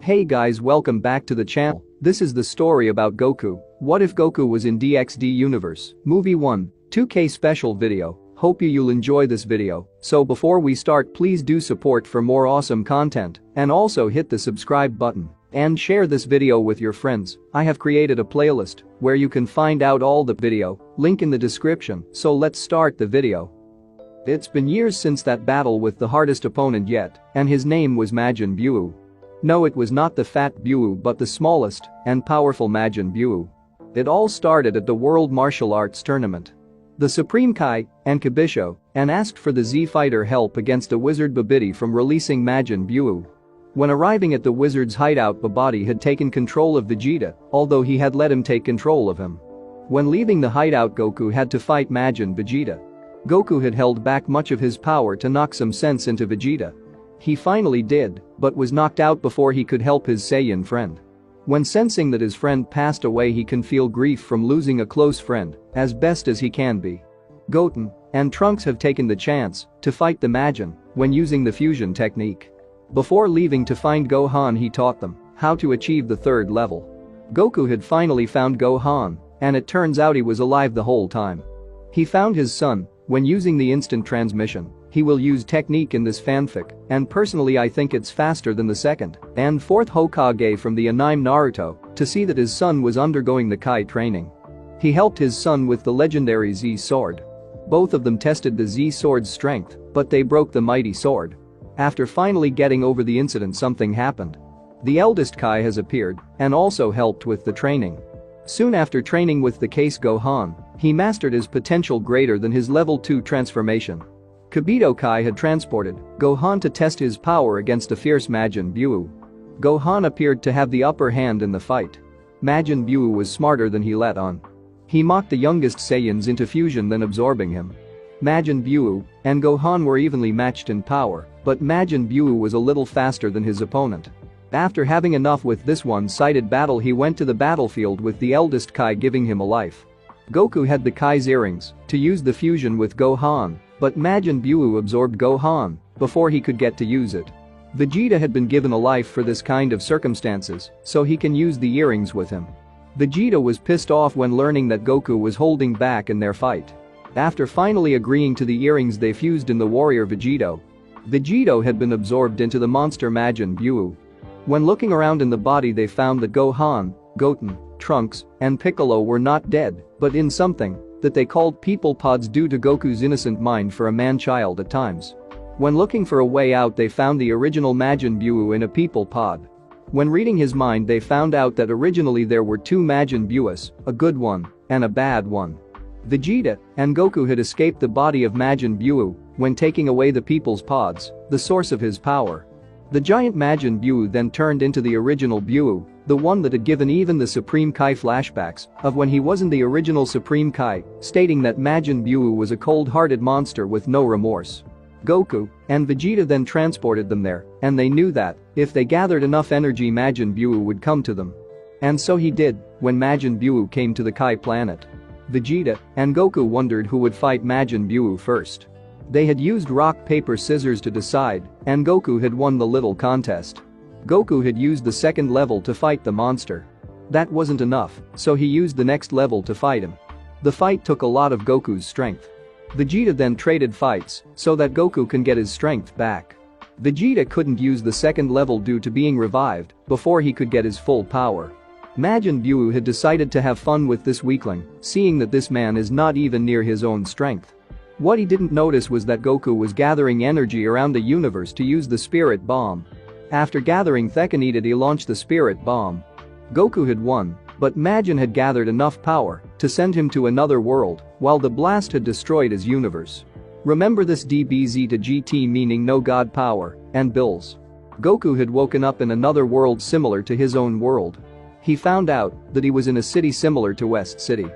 Hey guys, welcome back to the channel. This is the story about Goku. What if Goku was in DXD Universe? Movie 1, 2K special video. Hope you'll enjoy this video. So before we start, please do support for more awesome content and also hit the subscribe button and share this video with your friends. I have created a playlist where you can find out all the video, link in the description. So let's start the video. It's been years since that battle with the hardest opponent yet, and his name was Majin Buu. No, it was not the fat Buu but the smallest and powerful Majin Buu. It all started at the World Martial Arts Tournament. The Supreme Kai and Kibisho and asked for the Z-Fighter help against a wizard Babidi from releasing Majin Buu. When arriving at the wizard's hideout, Babidi had taken control of Vegeta, although he had let him take control of him. When leaving the hideout, Goku had to fight Majin Vegeta. Goku had held back much of his power to knock some sense into Vegeta. He finally did, but was knocked out before he could help his Saiyan friend. When sensing that his friend passed away, he can feel grief from losing a close friend, as best as he can be. Goten and Trunks have taken the chance to fight the Majin when using the fusion technique. Before leaving to find Gohan, he taught them how to achieve the third level. Goku had finally found Gohan, and it turns out he was alive the whole time. He found his son when using the instant transmission. He will use technique in this fanfic, and personally I think it's faster than the second and fourth Hokage from the anime Naruto to see that his son was undergoing the Kai training. He helped his son with the legendary Z sword. Both of them tested the Z sword's strength, but they broke the mighty sword. After finally getting over the incident, something happened. The eldest Kai has appeared and also helped with the training. Soon after training with the Case Gohan, he mastered his potential greater than his level 2 transformation. Kibito Kai had transported Gohan to test his power against a fierce Majin Buu. Gohan appeared to have the upper hand in the fight. Majin Buu was smarter than he let on. He mocked the youngest Saiyans into fusion, then absorbing him. Majin Buu and Gohan were evenly matched in power, but Majin Buu was a little faster than his opponent. After having enough with this one-sided battle, he went to the battlefield with the eldest Kai giving him a life. Goku had the Kai's earrings to use the fusion with Gohan, but Majin Buu absorbed Gohan before he could get to use it. Vegeta had been given a life for this kind of circumstances, so he can use the earrings with him. Vegeta was pissed off when learning that Goku was holding back in their fight. After finally agreeing to the earrings, they fused in the warrior Vegito. Vegito had been absorbed into the monster Majin Buu. When looking around in the body, they found that Gohan, Goten, Trunks, and Piccolo were not dead, but in something that they called people pods due to Goku's innocent mind for a man-child at times. When looking for a way out, they found the original Majin Buu in a people pod. When reading his mind, they found out that originally there were two Majin Buus, a good one and a bad one. Vegeta and Goku had escaped the body of Majin Buu when taking away the people's pods, the source of his power. The giant Majin Buu then turned into the original Buu, the one that had given even the Supreme Kai flashbacks of when he wasn't the original Supreme Kai, stating that Majin Buu was a cold-hearted monster with no remorse. Goku and Vegeta then transported them there, and they knew that if they gathered enough energy, Majin Buu would come to them. And so he did when Majin Buu came to the Kai planet. Vegeta and Goku wondered who would fight Majin Buu first. They had used rock, paper, scissors to decide, and Goku had won the little contest. Goku had used the second level to fight the monster. That wasn't enough, so he used the next level to fight him. The fight took a lot of Goku's strength. Vegeta then traded fights so that Goku can get his strength back. Vegeta couldn't use the second level due to being revived before he could get his full power. Majin Buu had decided to have fun with this weakling, seeing that this man is not even near his own strength. What he didn't notice was that Goku was gathering energy around the universe to use the spirit bomb. After gathering Thekanidid, he launched the spirit bomb. Goku had won, but Majin had gathered enough power to send him to another world, while the blast had destroyed his universe. Remember this DBZ to GT, meaning no god power and bills. Goku had woken up in another world similar to his own world. He found out that he was in a city similar to West City.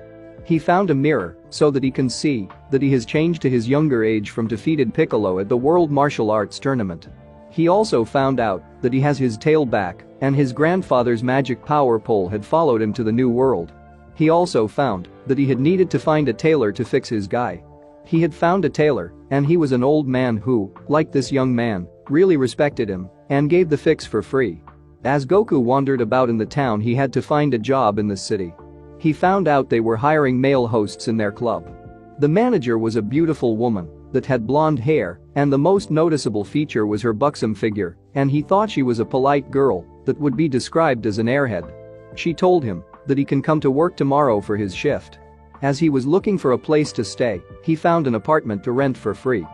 He found a mirror so that he can see that he has changed to his younger age from defeated Piccolo at the World Martial Arts Tournament. He also found out that he has his tail back and his grandfather's magic power pole had followed him to the new world. He also found that he had needed to find a tailor to fix his guy. He had found a tailor, and he was an old man who, like this young man, really respected him and gave the fix for free. As Goku wandered about in the town, he had to find a job in the city. He found out they were hiring male hosts in their club. The manager was a beautiful woman that had blonde hair, and the most noticeable feature was her buxom figure, and he thought she was a polite girl that would be described as an airhead. She told him that he can come to work tomorrow for his shift. As he was looking for a place to stay, he found an apartment to rent for free.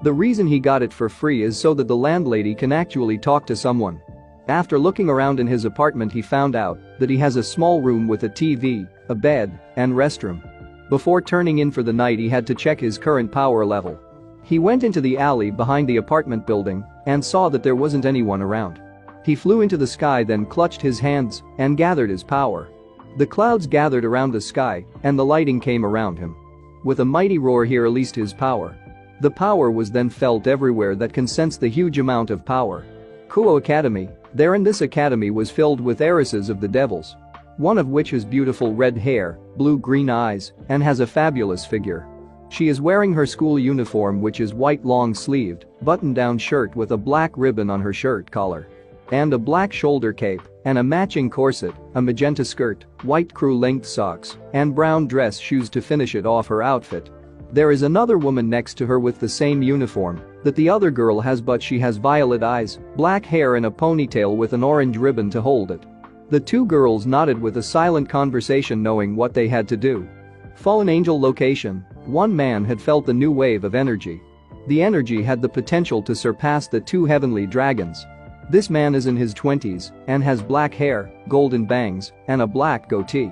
The reason he got it for free is so that the landlady can actually talk to someone. After looking around in his apartment, he found out that he has a small room with a TV, a bed, and restroom. Before turning in for the night, he had to check his current power level. He went into the alley behind the apartment building and saw that there wasn't anyone around. He flew into the sky, then clutched his hands and gathered his power. The clouds gathered around the sky and the lighting came around him. With a mighty roar, he released his power. The power was then felt everywhere that can sense the huge amount of power. Kuo Academy. There in this academy was filled with heiresses of the devils. One of which has beautiful red hair, blue-green eyes, and has a fabulous figure. She is wearing her school uniform, which is white long-sleeved, button-down shirt with a black ribbon on her shirt collar. And a black shoulder cape, and a matching corset, a magenta skirt, white crew-length socks, and brown dress shoes to finish it off her outfit. There is another woman next to her with the same uniform that the other girl has, but she has violet eyes, black hair and a ponytail with an orange ribbon to hold it. The two girls nodded with a silent conversation, knowing what they had to do. Fallen Angel location. One man had felt the new wave of energy. The energy had the potential to surpass the two heavenly dragons. This man is in his 20s and has black hair, golden bangs, and a black goatee.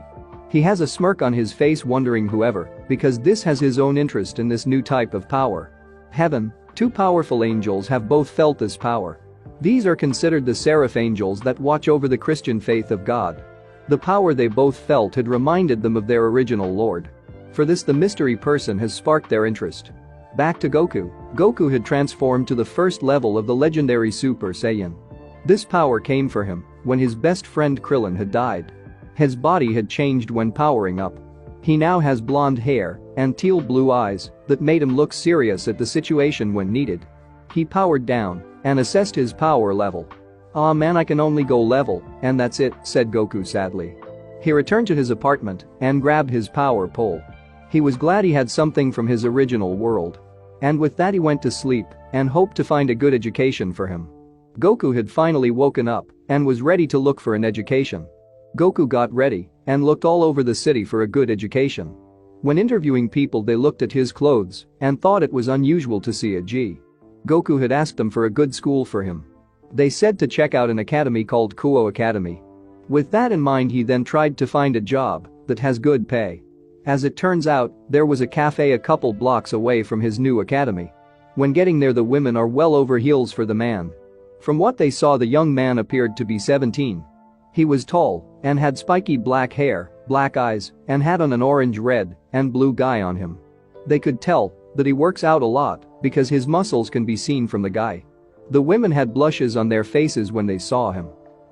He has a smirk on his face, wondering whoever, because this has his own interest in this new type of power. Heaven. Two powerful angels have both felt this power. These are considered the seraph angels that watch over the Christian faith of God. The power they both felt had reminded them of their original lord. For this, the mystery person has sparked their interest. Back to Goku. Goku had transformed to the first level of the legendary Super Saiyan. This power came for him when his best friend Krillin had died. His body had changed when powering up. He now has blonde hair and teal blue eyes that made him look serious at the situation when needed. He powered down and assessed his power level. "Aw man, I can only go level, and that's it," said Goku sadly. He returned to his apartment and grabbed his power pole. He was glad he had something from his original world. And with that, he went to sleep and hoped to find a good education for him. Goku had finally woken up and was ready to look for an education. Goku got ready and looked all over the city for a good education. When interviewing people, they looked at his clothes and thought it was unusual to see a G. Goku had asked them for a good school for him. They said to check out an academy called Kuo Academy. With that in mind, he then tried to find a job that has good pay. As it turns out, there was a cafe a couple blocks away from his new academy. When getting there, the women are well over heels for the man. From what they saw, the young man appeared to be 17. He was tall and had spiky black hair, black eyes, and had on an orange, red, and blue guy on him. They could tell that he works out a lot because his muscles can be seen from the guy. The women had blushes on their faces when they saw him.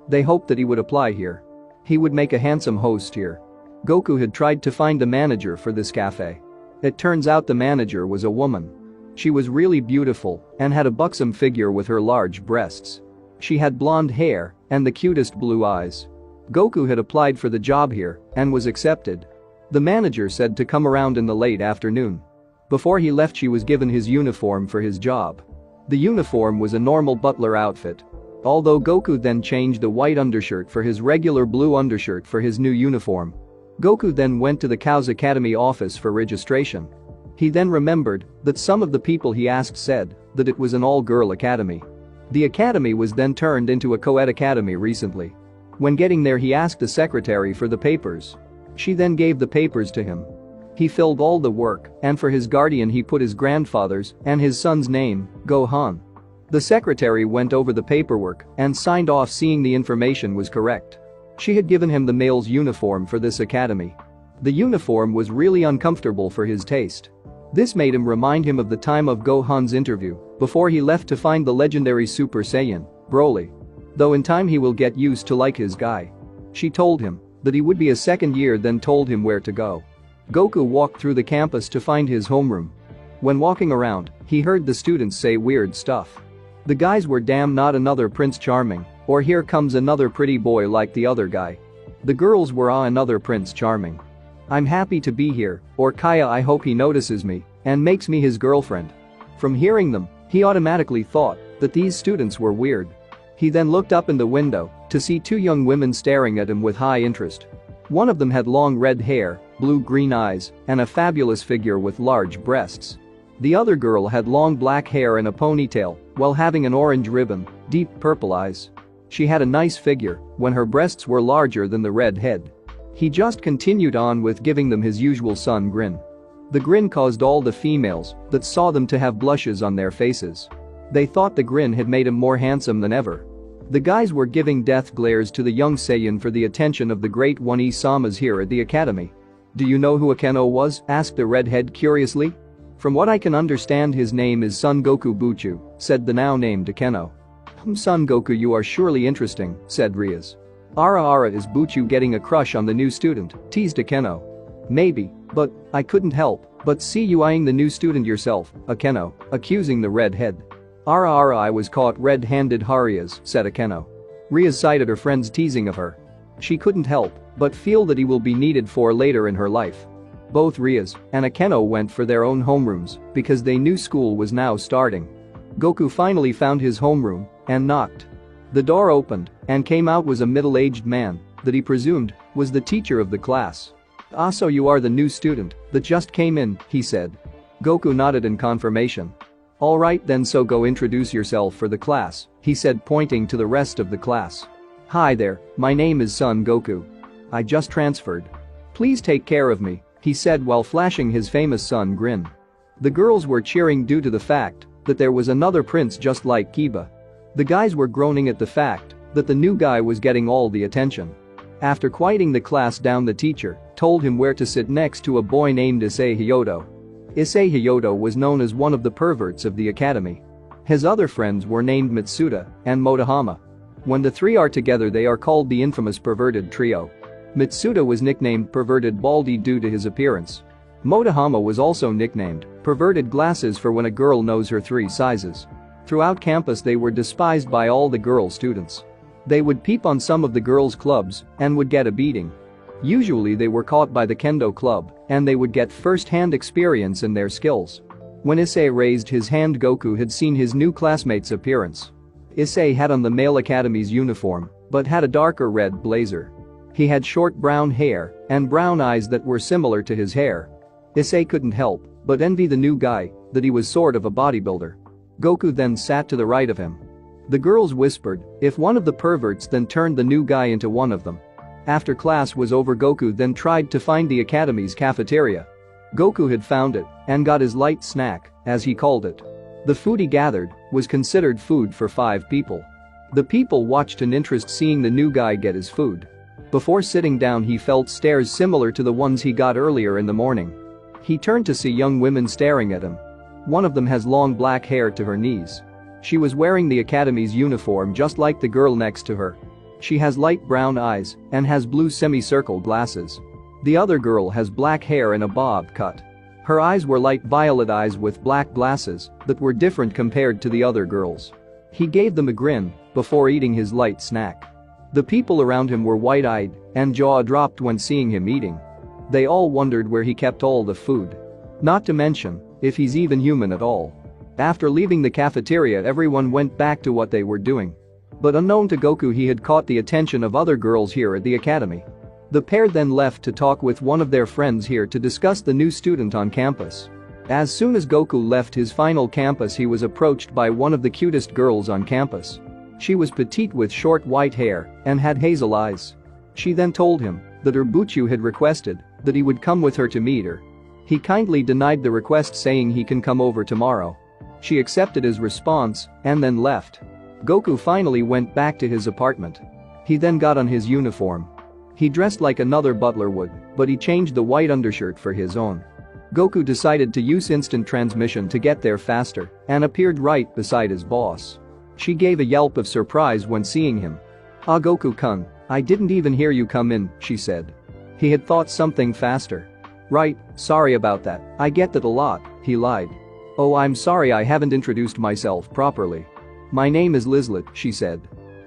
They hoped that he would apply here. He would make a handsome host here. Goku had tried to find the manager for this cafe. It turns out the manager was a woman. She was really beautiful and had a buxom figure with her large breasts. She had blonde hair and the cutest blue eyes. Goku had applied for the job here and was accepted. The manager said to come around in the late afternoon. Before he left, she was given his uniform for his job. The uniform was a normal butler outfit. Although Goku then changed the white undershirt for his regular blue undershirt for his new uniform. Goku then went to the Chaos Academy office for registration. He then remembered that some of the people he asked said that it was an all-girl academy. The academy was then turned into a co-ed academy recently. When getting there, he asked the secretary for the papers. She then gave the papers to him. He filled all the work, and for his guardian he put his grandfather's and his son's name, Gohan. The secretary went over the paperwork and signed off, seeing the information was correct. She had given him the male's uniform for this academy. The uniform was really uncomfortable for his taste. This made him remind him of the time of Gohan's interview before he left to find the legendary Super Saiyan, Broly. Though in time he will get used to like his guy. She told him that he would be a second year, then told him where to go. Goku walked through the campus to find his homeroom. When walking around, he heard the students say weird stuff. The guys were "Damn, not another Prince Charming," or here comes another pretty boy like the other guy. The girls were another Prince Charming. I'm happy to be here, or Kaya I hope he notices me and makes me his girlfriend. From hearing them, he automatically thought that these students were weird. He then looked up in the window to see two young women staring at him with high interest. One of them had long red hair, blue-green eyes, and a fabulous figure with large breasts. The other girl had long black hair and a ponytail, while having an orange ribbon, deep purple eyes. She had a nice figure when her breasts were larger than the red head. He just continued on with giving them his usual sun grin. The grin caused all the females that saw them to have blushes on their faces. They thought the grin had made him more handsome than ever. The guys were giving death glares to the young Saiyan for the attention of the great one Isamas here at the academy. Do you know who Akeno was? Asked the redhead curiously. From what I can understand his name is Son Goku Buchu, said the now named Akeno. Son Goku, you are surely interesting, said Rias. Ara is Buchu getting a crush on the new student, teased Akeno. Maybe, but I couldn't help but see you eyeing the new student yourself, Akeno, accusing the redhead. Ara I was caught red-handed Rias, said Akeno. Rias cited her friend's teasing of her. She couldn't help but feel that he will be needed for later in her life. Both Rias and Akeno went for their own homerooms because they knew school was now starting. Goku finally found his homeroom and knocked. The door opened and came out was a middle-aged man that he presumed was the teacher of the class. So you are the new student that just came in, he said. Goku nodded in confirmation. Alright then, so go introduce yourself for the class, he said, pointing to the rest of the class. Hi there, my name is Son Goku. I just transferred. Please take care of me, he said while flashing his famous sun grin. The girls were cheering due to the fact that there was another prince just like Kiba. The guys were groaning at the fact that the new guy was getting all the attention. After quieting the class down, the teacher told him where to sit next to a boy named Issei Hyodo. Issei Hyodo was known as one of the perverts of the academy. His other friends were named Mitsuda and Motohama. When the three are together they are called the infamous perverted trio. Mitsuda was nicknamed Perverted Baldy due to his appearance. Motohama was also nicknamed Perverted Glasses for when a girl knows her three sizes. Throughout campus they were despised by all the girl students. They would peep on some of the girls' clubs and would get a beating. Usually they were caught by the kendo club and they would get first-hand experience in their skills. When Issei raised his hand, Goku had seen his new classmate's appearance. Issei had on the male academy's uniform but had a darker red blazer. He had short brown hair and brown eyes that were similar to his hair. Issei couldn't help but envy the new guy that he was sort of a bodybuilder. Goku then sat to the right of him. The girls whispered if one of the perverts then turned the new guy into one of them. After class was over, Goku then tried to find the academy's cafeteria. Goku had found it and got his light snack, as he called it. The food he gathered was considered food for 5 people. The people watched in interest seeing the new guy get his food. Before sitting down he felt stares similar to the ones he got earlier in the morning. He turned to see young women staring at him. One of them has long black hair to her knees. She was wearing the academy's uniform just like the girl next to her. She has light brown eyes and has blue semicircle glasses. The other girl has black hair and a bob cut. Her eyes were light violet eyes with black glasses that were different compared to the other girls. He gave them a grin before eating his light snack. The people around him were wide-eyed and jaw-dropped when seeing him eating. They all wondered where he kept all the food. Not to mention if he's even human at all. After leaving the cafeteria, everyone went back to what they were doing. But unknown to Goku, he had caught the attention of other girls here at the academy. The pair then left to talk with one of their friends here to discuss the new student on campus. As soon as Goku left his final campus, he was approached by one of the cutest girls on campus. She was petite with short white hair and had hazel eyes. She then told him that her Buchu had requested that he would come with her to meet her. He kindly denied the request, saying he can come over tomorrow. She accepted his response and then left. Goku finally went back to his apartment. He then got on his uniform. He dressed like another butler would, but he changed the white undershirt for his own. Goku decided to use instant transmission to get there faster and appeared right beside his boss. She gave a yelp of surprise when seeing him. "Ah, Goku-kun, I didn't even hear you come in," she said. He had thought something faster. "Right, sorry about that, I get that a lot," he lied. "Oh, I'm sorry I haven't introduced myself properly. My name is Lizlet," she said.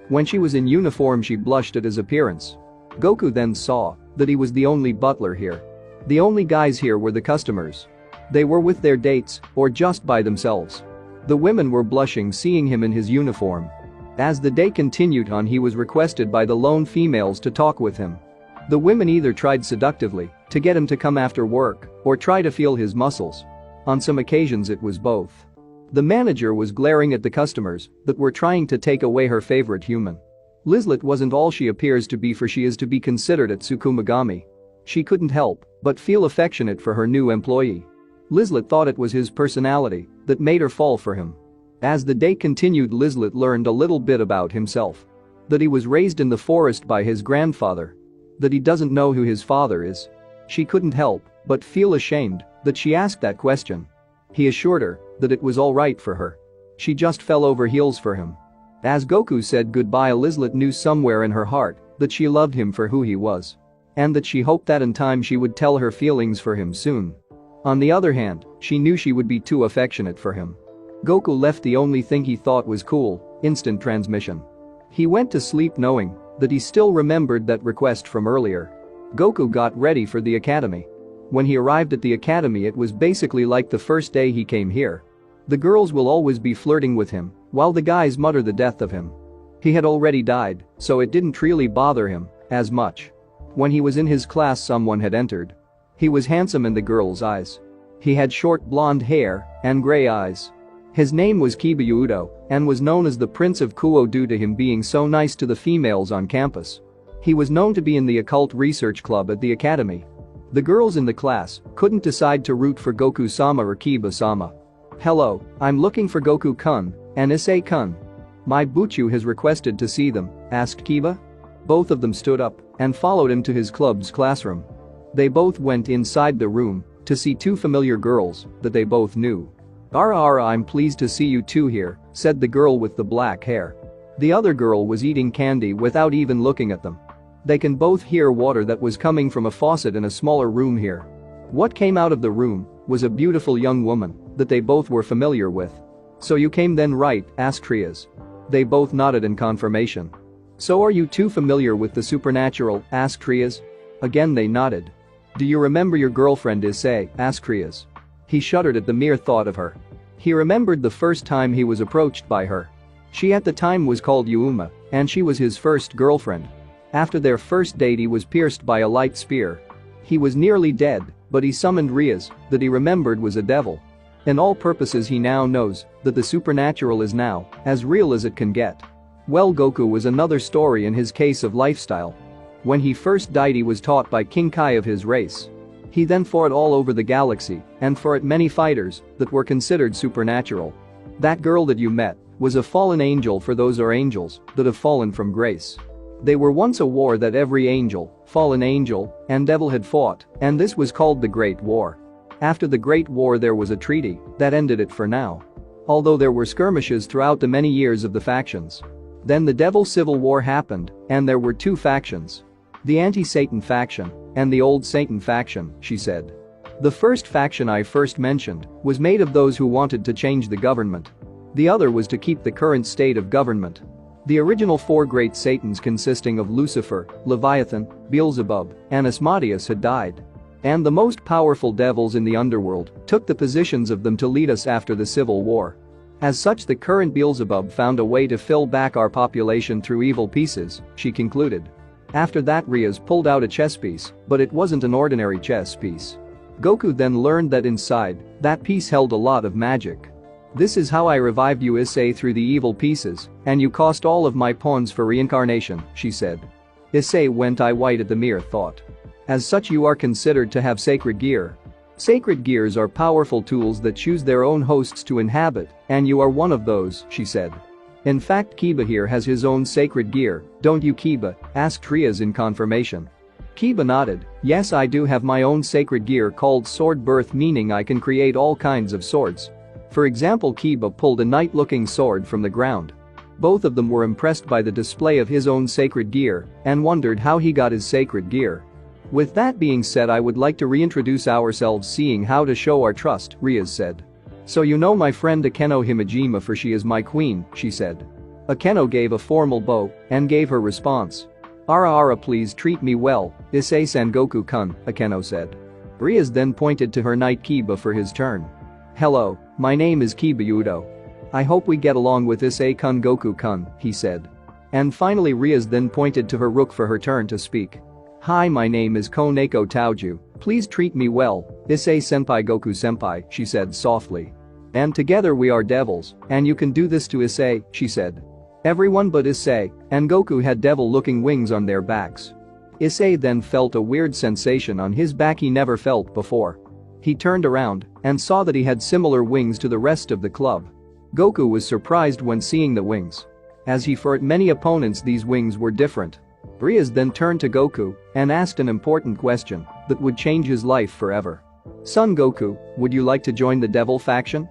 When she was in uniform she blushed at his appearance. Goku then saw that he was the only butler here. The only guys here were the customers. They were with their dates or just by themselves. The women were blushing seeing him in his uniform. As the day continued on he was requested by the lone females to talk with him. The women either tried seductively to get him to come after work or try to feel his muscles. On some occasions it was both. The manager was glaring at the customers that were trying to take away her favorite human. Lizlet wasn't all she appears to be, for she is to be considered at Tsukumagami. She couldn't help but feel affectionate for her new employee. Lizlet thought it was his personality that made her fall for him. As the day continued Lizlet learned a little bit about himself. That he was raised in the forest by his grandfather. That he doesn't know who his father is. She couldn't help but feel ashamed that she asked that question. He assured her that it was alright for her. She just fell over heels for him. As Goku said goodbye, Lizlet knew somewhere in her heart that she loved him for who he was. And that she hoped that in time she would tell her feelings for him soon. On the other hand, she knew she would be too affectionate for him. Goku left the only thing he thought was cool, instant transmission. He went to sleep knowing that he still remembered that request from earlier. Goku got ready for the academy. When he arrived at the academy it was basically like the first day he came here. The girls will always be flirting with him, while the guys mutter the death of him. He had already died, so it didn't really bother him as much. When he was in his class someone had entered. He was handsome in the girls' eyes. He had short blonde hair and gray eyes. His name was Kiba Udo and was known as the Prince of Kuo due to him being so nice to the females on campus. He was known to be in the occult research club at the academy. The girls in the class couldn't decide to root for Goku-sama or Kiba-sama. "Hello, I'm looking for Goku-kun and Issei-kun. My Buchu has requested to see them," asked Kiba. Both of them stood up and followed him to his club's classroom. They both went inside the room to see two familiar girls that they both knew. "Ara, I'm pleased to see you two here," said the girl with the black hair. The other girl was eating candy without even looking at them. They can both hear water that was coming from a faucet in a smaller room here. What came out of the room was a beautiful young woman that they both were familiar with. "So you came then, right?" asked Rias. They both nodded in confirmation. "So are you two familiar with the supernatural?" asked Rias. Again they nodded. "Do you remember your girlfriend Issei?" asked Rias. He shuddered at the mere thought of her. He remembered the first time he was approached by her. She at the time was called Yuma, and she was his first girlfriend. After their first date he was pierced by a light spear. He was nearly dead, but he summoned Rias that he remembered was a devil. In all purposes he now knows that the supernatural is now as real as it can get. Well, Goku was another story in his case of lifestyle. When he first died he was taught by King Kai of his race. He then fought all over the galaxy and fought many fighters that were considered supernatural. That girl that you met was a fallen angel, for those are angels that have fallen from grace. They were once a war that every angel, fallen angel, and devil had fought, and this was called the Great War. After the Great War there was a treaty that ended it for now. Although there were skirmishes throughout the many years of the factions. Then the Devil Civil War happened, and there were two factions. The anti-Satan faction and the old Satan faction, she said. The first faction I first mentioned was made of those who wanted to change the government. The other was to keep the current state of government. The original four great Satans consisting of Lucifer, Leviathan, Beelzebub, and Asmodeus had died. And the most powerful devils in the underworld took the positions of them to lead us after the Civil War. As such, the current Beelzebub found a way to fill back our population through evil pieces, she concluded. After that Rias pulled out a chess piece, but it wasn't an ordinary chess piece. Goku then learned that inside that piece held a lot of magic. "This is how I revived you, Issei, through the evil pieces, and you cost all of my pawns for reincarnation," she said. Issei went white at the mere thought. "As such you are considered to have sacred gear. Sacred gears are powerful tools that choose their own hosts to inhabit, and you are one of those," she said. "In fact, Kiba here has his own sacred gear, don't you, Kiba?" asked Rias in confirmation. Kiba nodded. "Yes, I do have my own sacred gear called Sword Birth, meaning I can create all kinds of swords. For example, Kiba pulled a knight-looking sword from the ground. Both of them were impressed by the display of his own sacred gear and wondered how he got his sacred gear. "With that being said, I would like to reintroduce ourselves, seeing how to show our trust," Rias said. "So you know my friend Akeno Himejima, for she is my queen," she said. Akeno gave a formal bow and gave her response. Ara ara, please treat me well, Issei Sengoku-kun, Akeno said. Rias then pointed to her knight Kiba for his turn. Hello, my name is Kiba Udo. I hope we get along with Issei-kun Goku-kun, he said. And finally Rias then pointed to her rook for her turn to speak. Hi, my name is Koneko Taoju, please treat me well, Issei-senpai Goku-senpai, she said softly. And together we are devils, and you can do this to Issei, she said. Everyone but Issei and Goku had devil-looking wings on their backs. Issei then felt a weird sensation on his back he never felt before. He turned around and saw that he had similar wings to the rest of the club. Goku was surprised when seeing the wings. As he fought many opponents, these wings were different. Rias then turned to Goku and asked an important question that would change his life forever. Son Goku, would you like to join the devil faction?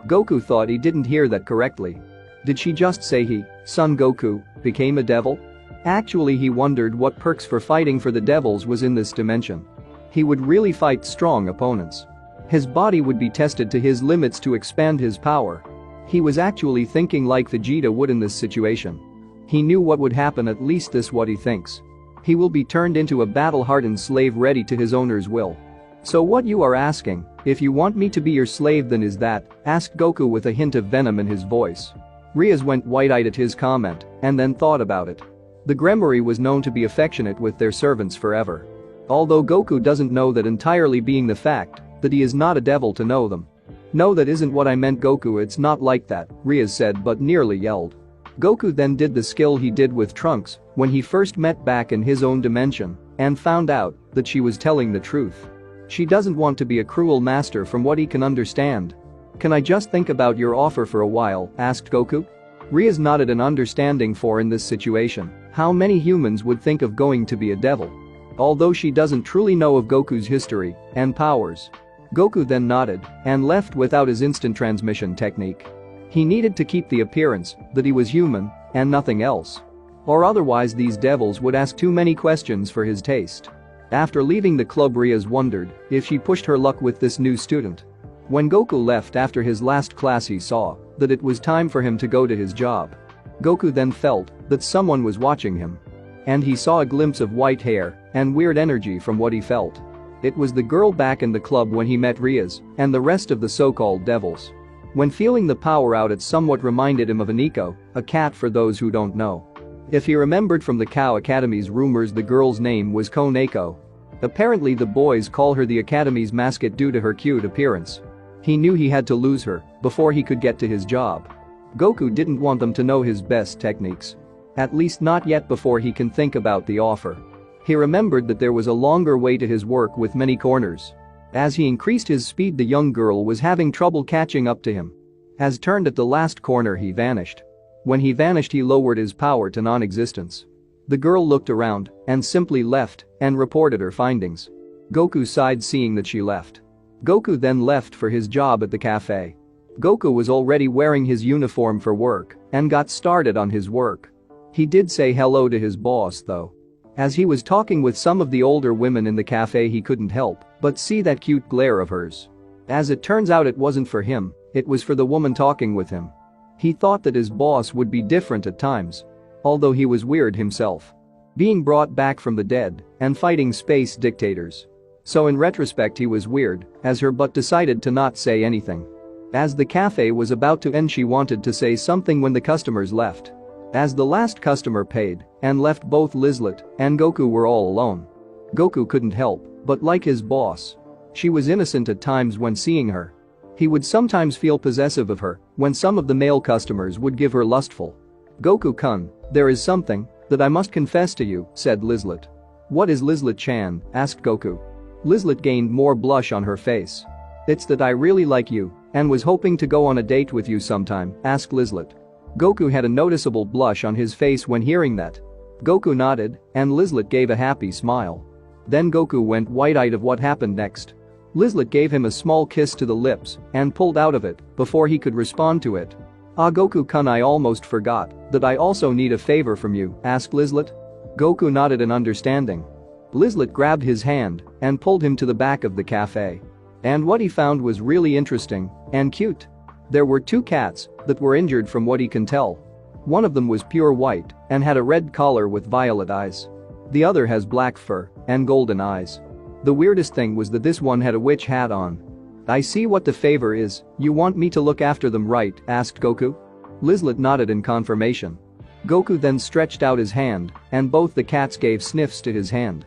Goku thought he didn't hear that correctly. Did she just say he, Son Goku, became a devil? Actually, he wondered what perks for fighting for the devils was in this dimension. He would really fight strong opponents. His body would be tested to his limits to expand his power. He was actually thinking like Vegeta would in this situation. He knew what would happen, at least this what he thinks. He will be turned into a battle-hardened slave ready to his owner's will. So what you are asking, if you want me to be your slave then is that, asked Goku with a hint of venom in his voice. Rias went wide-eyed at his comment and then thought about it. The Gremory was known to be affectionate with their servants forever. Although Goku doesn't know that entirely, being the fact that he is not a devil to know them. No, that isn't what I meant, Goku, it's not like that, Rias said but nearly yelled. Goku then did the skill he did with Trunks when he first met back in his own dimension and found out that she was telling the truth. She doesn't want to be a cruel master from what he can understand. Can I just think about your offer for a while, asked Goku. Rias nodded in understanding, for in this situation, how many humans would think of going to be a devil? Although she doesn't truly know of Goku's history and powers. Goku then nodded and left without his instant transmission technique. He needed to keep the appearance that he was human and nothing else. Or otherwise these devils would ask too many questions for his taste. After leaving the club, Rias wondered if she pushed her luck with this new student. When Goku left after his last class, he saw that it was time for him to go to his job. Goku then felt that someone was watching him. And he saw a glimpse of white hair and weird energy from what he felt. It was the girl back in the club when he met Rias and the rest of the so-called devils. When feeling the power out, it somewhat reminded him of Aniko, a cat for those who don't know. If he remembered from the Cow Academy's rumors, the girl's name was Koneko. Apparently the boys call her the Academy's mascot due to her cute appearance. He knew he had to lose her before he could get to his job. Goku didn't want them to know his best techniques. At least not yet, before he can think about the offer. He remembered that there was a longer way to his work with many corners. As he increased his speed, the young girl was having trouble catching up to him. As turned at the last corner, he vanished. When he vanished, he lowered his power to non-existence. The girl looked around and simply left and reported her findings. Goku sighed seeing that she left. Goku then left for his job at the cafe. Goku was already wearing his uniform for work and got started on his work. He did say hello to his boss though. As he was talking with some of the older women in the cafe, he couldn't help but see that cute glare of hers. As it turns out, it wasn't for him, it was for the woman talking with him. He thought that his boss would be different at times. Although he was weird himself. Being brought back from the dead and fighting space dictators. So in retrospect he was weird, as her but decided to not say anything. As the cafe was about to end, she wanted to say something when the customers left. As the last customer paid and left, both Lizlet and Goku were all alone. Goku couldn't help but like his boss. She was innocent at times when seeing her. He would sometimes feel possessive of her when some of the male customers would give her lustful. Goku-kun, there is something that I must confess to you, said Lizlet. What is, Lizlet-chan? Asked Goku. Lizlet gained more blush on her face. It's that I really like you and was hoping to go on a date with you sometime, asked Lizlet. Goku had a noticeable blush on his face when hearing that. Goku nodded and Lizlet gave a happy smile. Then Goku went wide-eyed of what happened next. Lizlet gave him a small kiss to the lips and pulled out of it before he could respond to it. Ah, Goku-kun, I almost forgot that I also need a favor from you, asked Lizlet. Goku nodded in understanding. Lizlet grabbed his hand and pulled him to the back of the cafe. And what he found was really interesting and cute. There were two cats that were injured from what he can tell. One of them was pure white and had a red collar with violet eyes. The other has black fur and golden eyes. The weirdest thing was that this one had a witch hat on. I see what the favor is, you want me to look after them, right? Asked Goku. Lizlet nodded in confirmation. Goku then stretched out his hand and both the cats gave sniffs to his hand.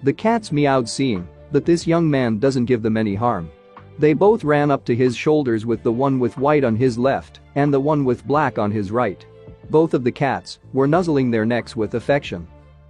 The cats meowed, seeing that this young man doesn't give them any harm. They both ran up to his shoulders, with the one with white on his left and the one with black on his right. Both of the cats were nuzzling their necks with affection.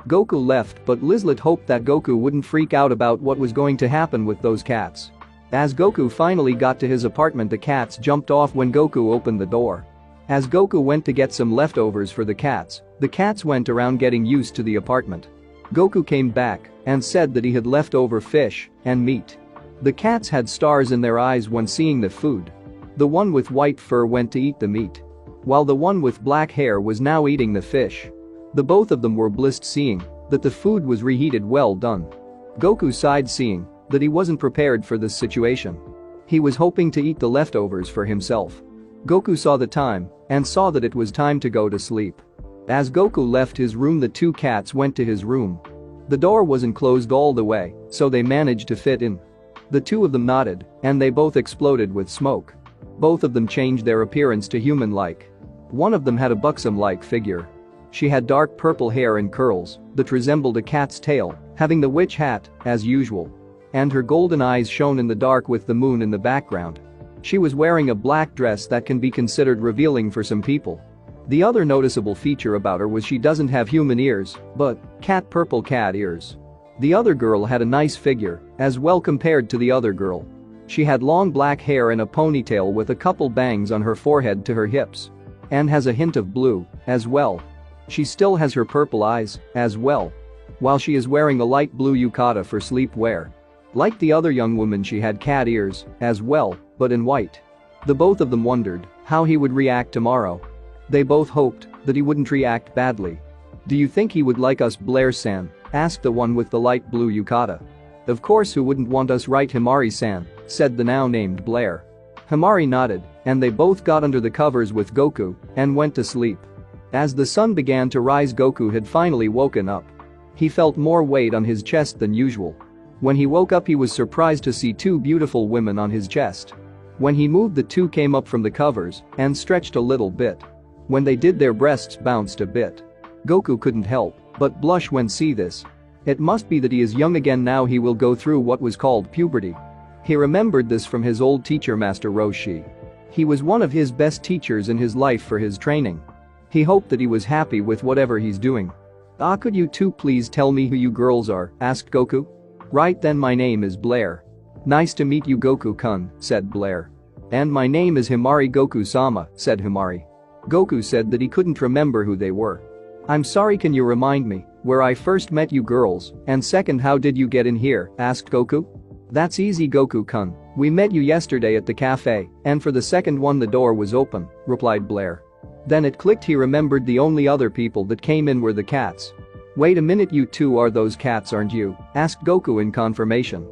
Goku left, but Lizlet hoped that Goku wouldn't freak out about what was going to happen with those cats. As Goku finally got to his apartment, the cats jumped off when Goku opened the door. As Goku went to get some leftovers for the cats went around getting used to the apartment. Goku came back and said that he had leftover fish and meat. The cats had stars in their eyes when seeing the food. The one with white fur went to eat the meat, while the one with black hair was now eating the fish. The both of them were blissed, seeing that the food was reheated well done. Goku sighed, seeing that he wasn't prepared for this situation. He was hoping to eat the leftovers for himself. Goku saw the time and saw that it was time to go to sleep. As Goku left his room, the two cats went to his room. The door wasn't closed all the way, so they managed to fit in. The two of them nodded and they both exploded with smoke. Both of them changed their appearance to human-like. One of them had a buxom-like figure. She had dark purple hair and curls that resembled a cat's tail, having the witch hat, as usual. And her golden eyes shone in the dark with the moon in the background. She was wearing a black dress that can be considered revealing for some people. The other noticeable feature about her was she doesn't have human ears, but purple cat ears. The other girl had a nice figure, as well compared to the other girl. She had long black hair and a ponytail with a couple bangs on her forehead to her hips. And has a hint of blue, as well. She still has her purple eyes, as well. While she is wearing a light blue yukata for sleepwear. Like the other young woman, she had cat ears, as well, but in white. The both of them wondered how he would react tomorrow. They both hoped that he wouldn't react badly. Do you think he would like us, Blair-san? Asked the one with the light blue yukata. Of course, who wouldn't want us, right, Himari-san? Said the now named Blair. Himari nodded, and they both got under the covers with Goku and went to sleep. As the sun began to rise, Goku had finally woken up. He felt more weight on his chest than usual. When he woke up, he was surprised to see two beautiful women on his chest. When he moved, the two came up from the covers and stretched a little bit. When they did, their breasts bounced a bit. Goku couldn't help but blush when see this. It must be that he is young again. Now he will go through what was called puberty. He remembered this from his old teacher, Master Roshi. He was one of his best teachers in his life for his training. He hoped that he was happy with whatever he's doing. Could you two please tell me who you girls are? Asked Goku. Right then, my name is Blair. Nice to meet you, Goku-kun, said Blair. And my name is Himari, Goku-sama, said Himari. Goku said that he couldn't remember who they were. I'm sorry, can you remind me where I first met you girls, and second, how did you get in here? Asked Goku. That's easy, Goku-kun. We met you yesterday at the cafe, and for the second one the door was open, replied Blair. Then it clicked, he remembered the only other people that came in were the cats. Wait a minute, you two are those cats, aren't you? Asked Goku in confirmation.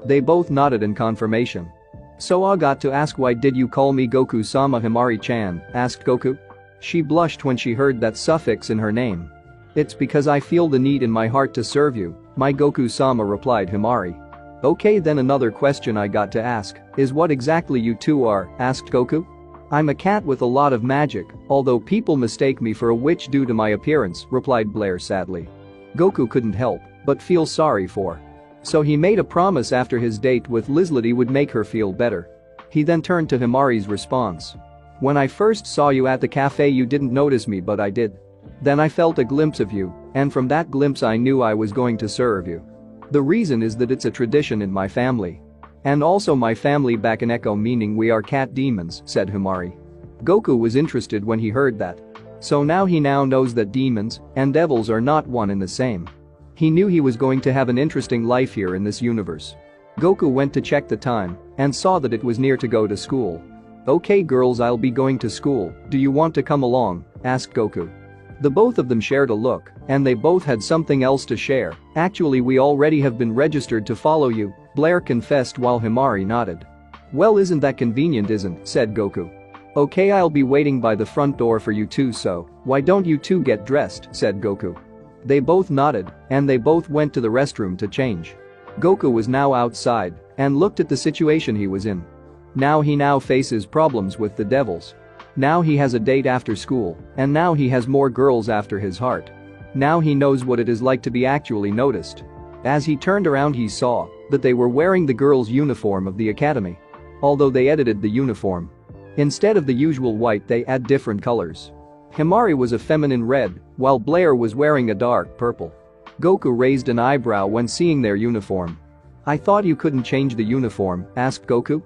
They both nodded in confirmation. So I got to ask, why did you call me Goku-sama? Himari-chan, asked Goku. She blushed when she heard that suffix in her name. It's because I feel the need in my heart to serve you, my Goku-sama, replied Himari. Okay, then another question I got to ask is what exactly you two are, asked Goku. I'm a cat with a lot of magic, although people mistake me for a witch due to my appearance, replied Blair sadly. Goku couldn't help but feel sorry for. So he made a promise after his date with Lizlet he would make her feel better. He then turned to Himari's response. When I first saw you at the cafe you didn't notice me, but I did. Then I felt a glimpse of you, and from that glimpse I knew I was going to serve you. The reason is that it's a tradition in my family. And also my family back in Echo, meaning we are cat demons, said Himari. Goku was interested when he heard that. So now he knows that demons and devils are not one and the same. He knew he was going to have an interesting life here in this universe. Goku went to check the time and saw that it was near to go to school. Okay girls, I'll be going to school, do you want to come along? Asked Goku. The both of them shared a look, and they both had something else to share. Actually, we already have been registered to follow you, Blair confessed while Himari nodded. Well, isn't that convenient, said Goku. Okay, I'll be waiting by the front door for you two, so why don't you two get dressed, said Goku. They both nodded, and they both went to the restroom to change. Goku was now outside and looked at the situation he was in. Now he faces problems with the devils. Now he has a date after school, and now he has more girls after his heart. Now he knows what it is like to be actually noticed. As he turned around, he saw that they were wearing the girls' uniform of the academy. Although they edited the uniform. Instead of the usual white, they add different colors. Himari was a feminine red, while Blair was wearing a dark purple. Goku raised an eyebrow when seeing their uniform. I thought you couldn't change the uniform, asked Goku.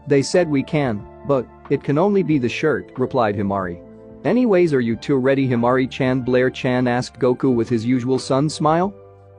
They said we can, but it can only be the shirt, replied Himari. Anyways, are you two ready, Himari-chan? Blair-chan asked Goku with his usual sun smile.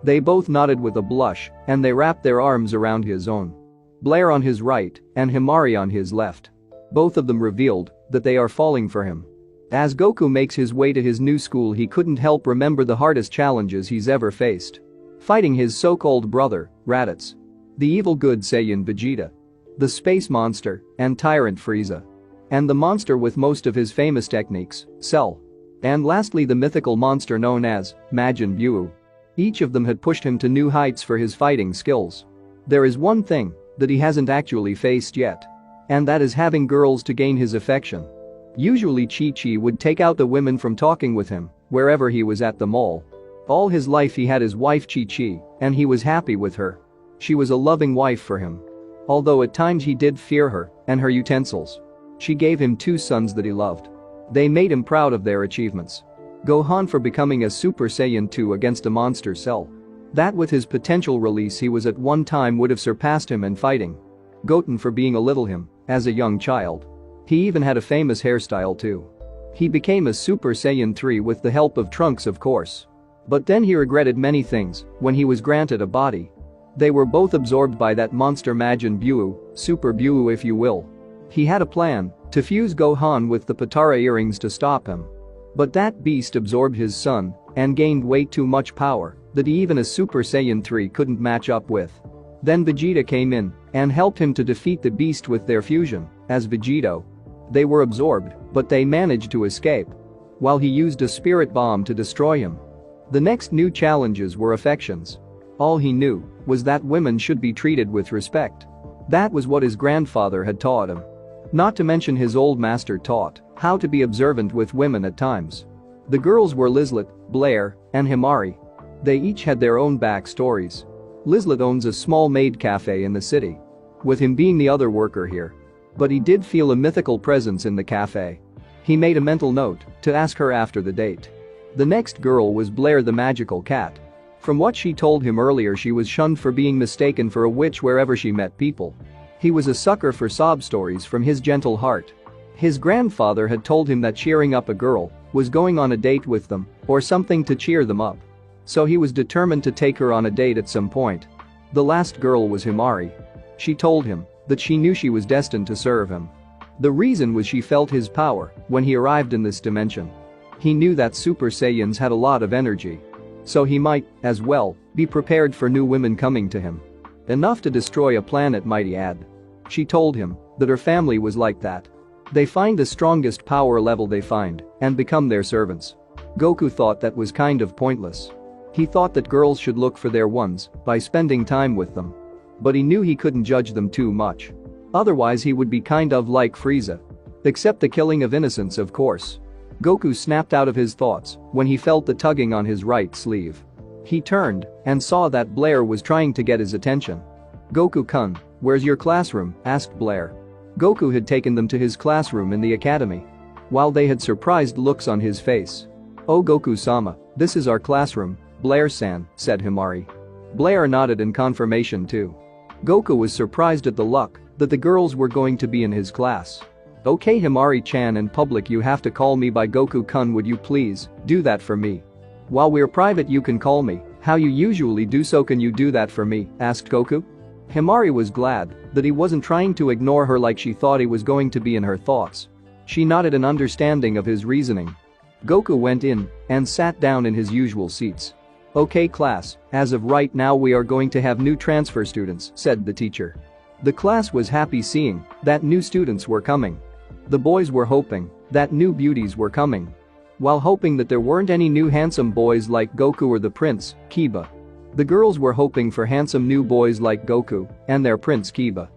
They both nodded with a blush, and they wrapped their arms around his own. Blair on his right and Himari on his left. Both of them revealed that they are falling for him. As Goku makes his way to his new school, he couldn't help remember the hardest challenges he's ever faced. Fighting his so-called brother, Raditz. The evil good Saiyan Vegeta. The space monster and tyrant Frieza. And the monster with most of his famous techniques, Cell. And lastly, the mythical monster known as Majin Buu. Each of them had pushed him to new heights for his fighting skills. There is one thing that he hasn't actually faced yet. And that is having girls to gain his affection. Usually Chi-Chi would take out the women from talking with him wherever he was at the mall. All his life he had his wife Chi-Chi, and he was happy with her. She was a loving wife for him. Although at times he did fear her and her utensils. She gave him two sons that he loved. They made him proud of their achievements. Gohan for becoming a Super Saiyan 2 against a monster Cell. That with his potential release he was at one time would have surpassed him in fighting. Goten for being a little him as a young child. He even had a famous hairstyle too. He became a Super Saiyan 3 with the help of Trunks, of course. But then he regretted many things when he was granted a body. They were both absorbed by that monster Majin Buu, Super Buu if you will. He had a plan to fuse Gohan with the Potara earrings to stop him. But that beast absorbed his son and gained way too much power that even a Super Saiyan 3 couldn't match up with. Then Vegeta came in and helped him to defeat the beast with their fusion as Vegeto. They were absorbed, but they managed to escape. While he used a spirit bomb to destroy him. The next new challenges were affections. All he knew was that women should be treated with respect. That was what his grandfather had taught him. Not to mention his old master taught how to be observant with women at times. The girls were Lizlet, Blair, and Himari. They each had their own backstories. Lizlet owns a small maid cafe in the city. With him being the other worker here. But he did feel a mythical presence in the cafe. He made a mental note to ask her after the date. The next girl was Blair the magical cat. From what she told him earlier, she was shunned for being mistaken for a witch wherever she met people. He was a sucker for sob stories from his gentle heart. His grandfather had told him that cheering up a girl was going on a date with them or something to cheer them up. So he was determined to take her on a date at some point. The last girl was Himari. She told him that she knew she was destined to serve him. The reason was she felt his power when he arrived in this dimension. He knew that Super Saiyans had a lot of energy. So he might, as well, be prepared for new women coming to him. Enough to destroy a planet, might he add. She told him that her family was like that. They find the strongest power level they find and become their servants. Goku thought that was kind of pointless. He thought that girls should look for their ones by spending time with them. But he knew he couldn't judge them too much. Otherwise he would be kind of like Frieza. Except the killing of innocents, of course. Goku snapped out of his thoughts when he felt the tugging on his right sleeve. He turned and saw that Blair was trying to get his attention. Goku-kun, where's your classroom? Asked Blair. Goku had taken them to his classroom in the academy. While they had surprised looks on his face. Oh Goku-sama, this is our classroom, Blair-san, said Himari. Blair nodded in confirmation too. Goku was surprised at the luck that the girls were going to be in his class. Okay Himari-chan, in public you have to call me by Goku-kun, would you please do that for me? While we're private you can call me how you usually do, so can you do that for me? Asked Goku. Himari was glad that he wasn't trying to ignore her like she thought he was going to be in her thoughts. She nodded in understanding of his reasoning. Goku went in and sat down in his usual seats. Okay class, as of right now we are going to have new transfer students, said the teacher. The class was happy seeing that new students were coming. The boys were hoping that new beauties were coming. While hoping that there weren't any new handsome boys like Goku or the Prince, Kiba. The girls were hoping for handsome new boys like Goku and their Prince Kiba.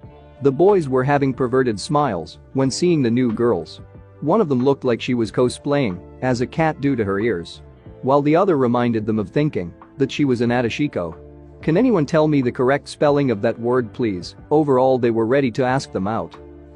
The boys were having perverted smiles when seeing the new girls. One of them looked like she was cosplaying as a cat due to her ears, while the other reminded them of thinking that she was an Adashiko. Can anyone tell me the correct spelling of that word please? Overall they were ready to ask them out.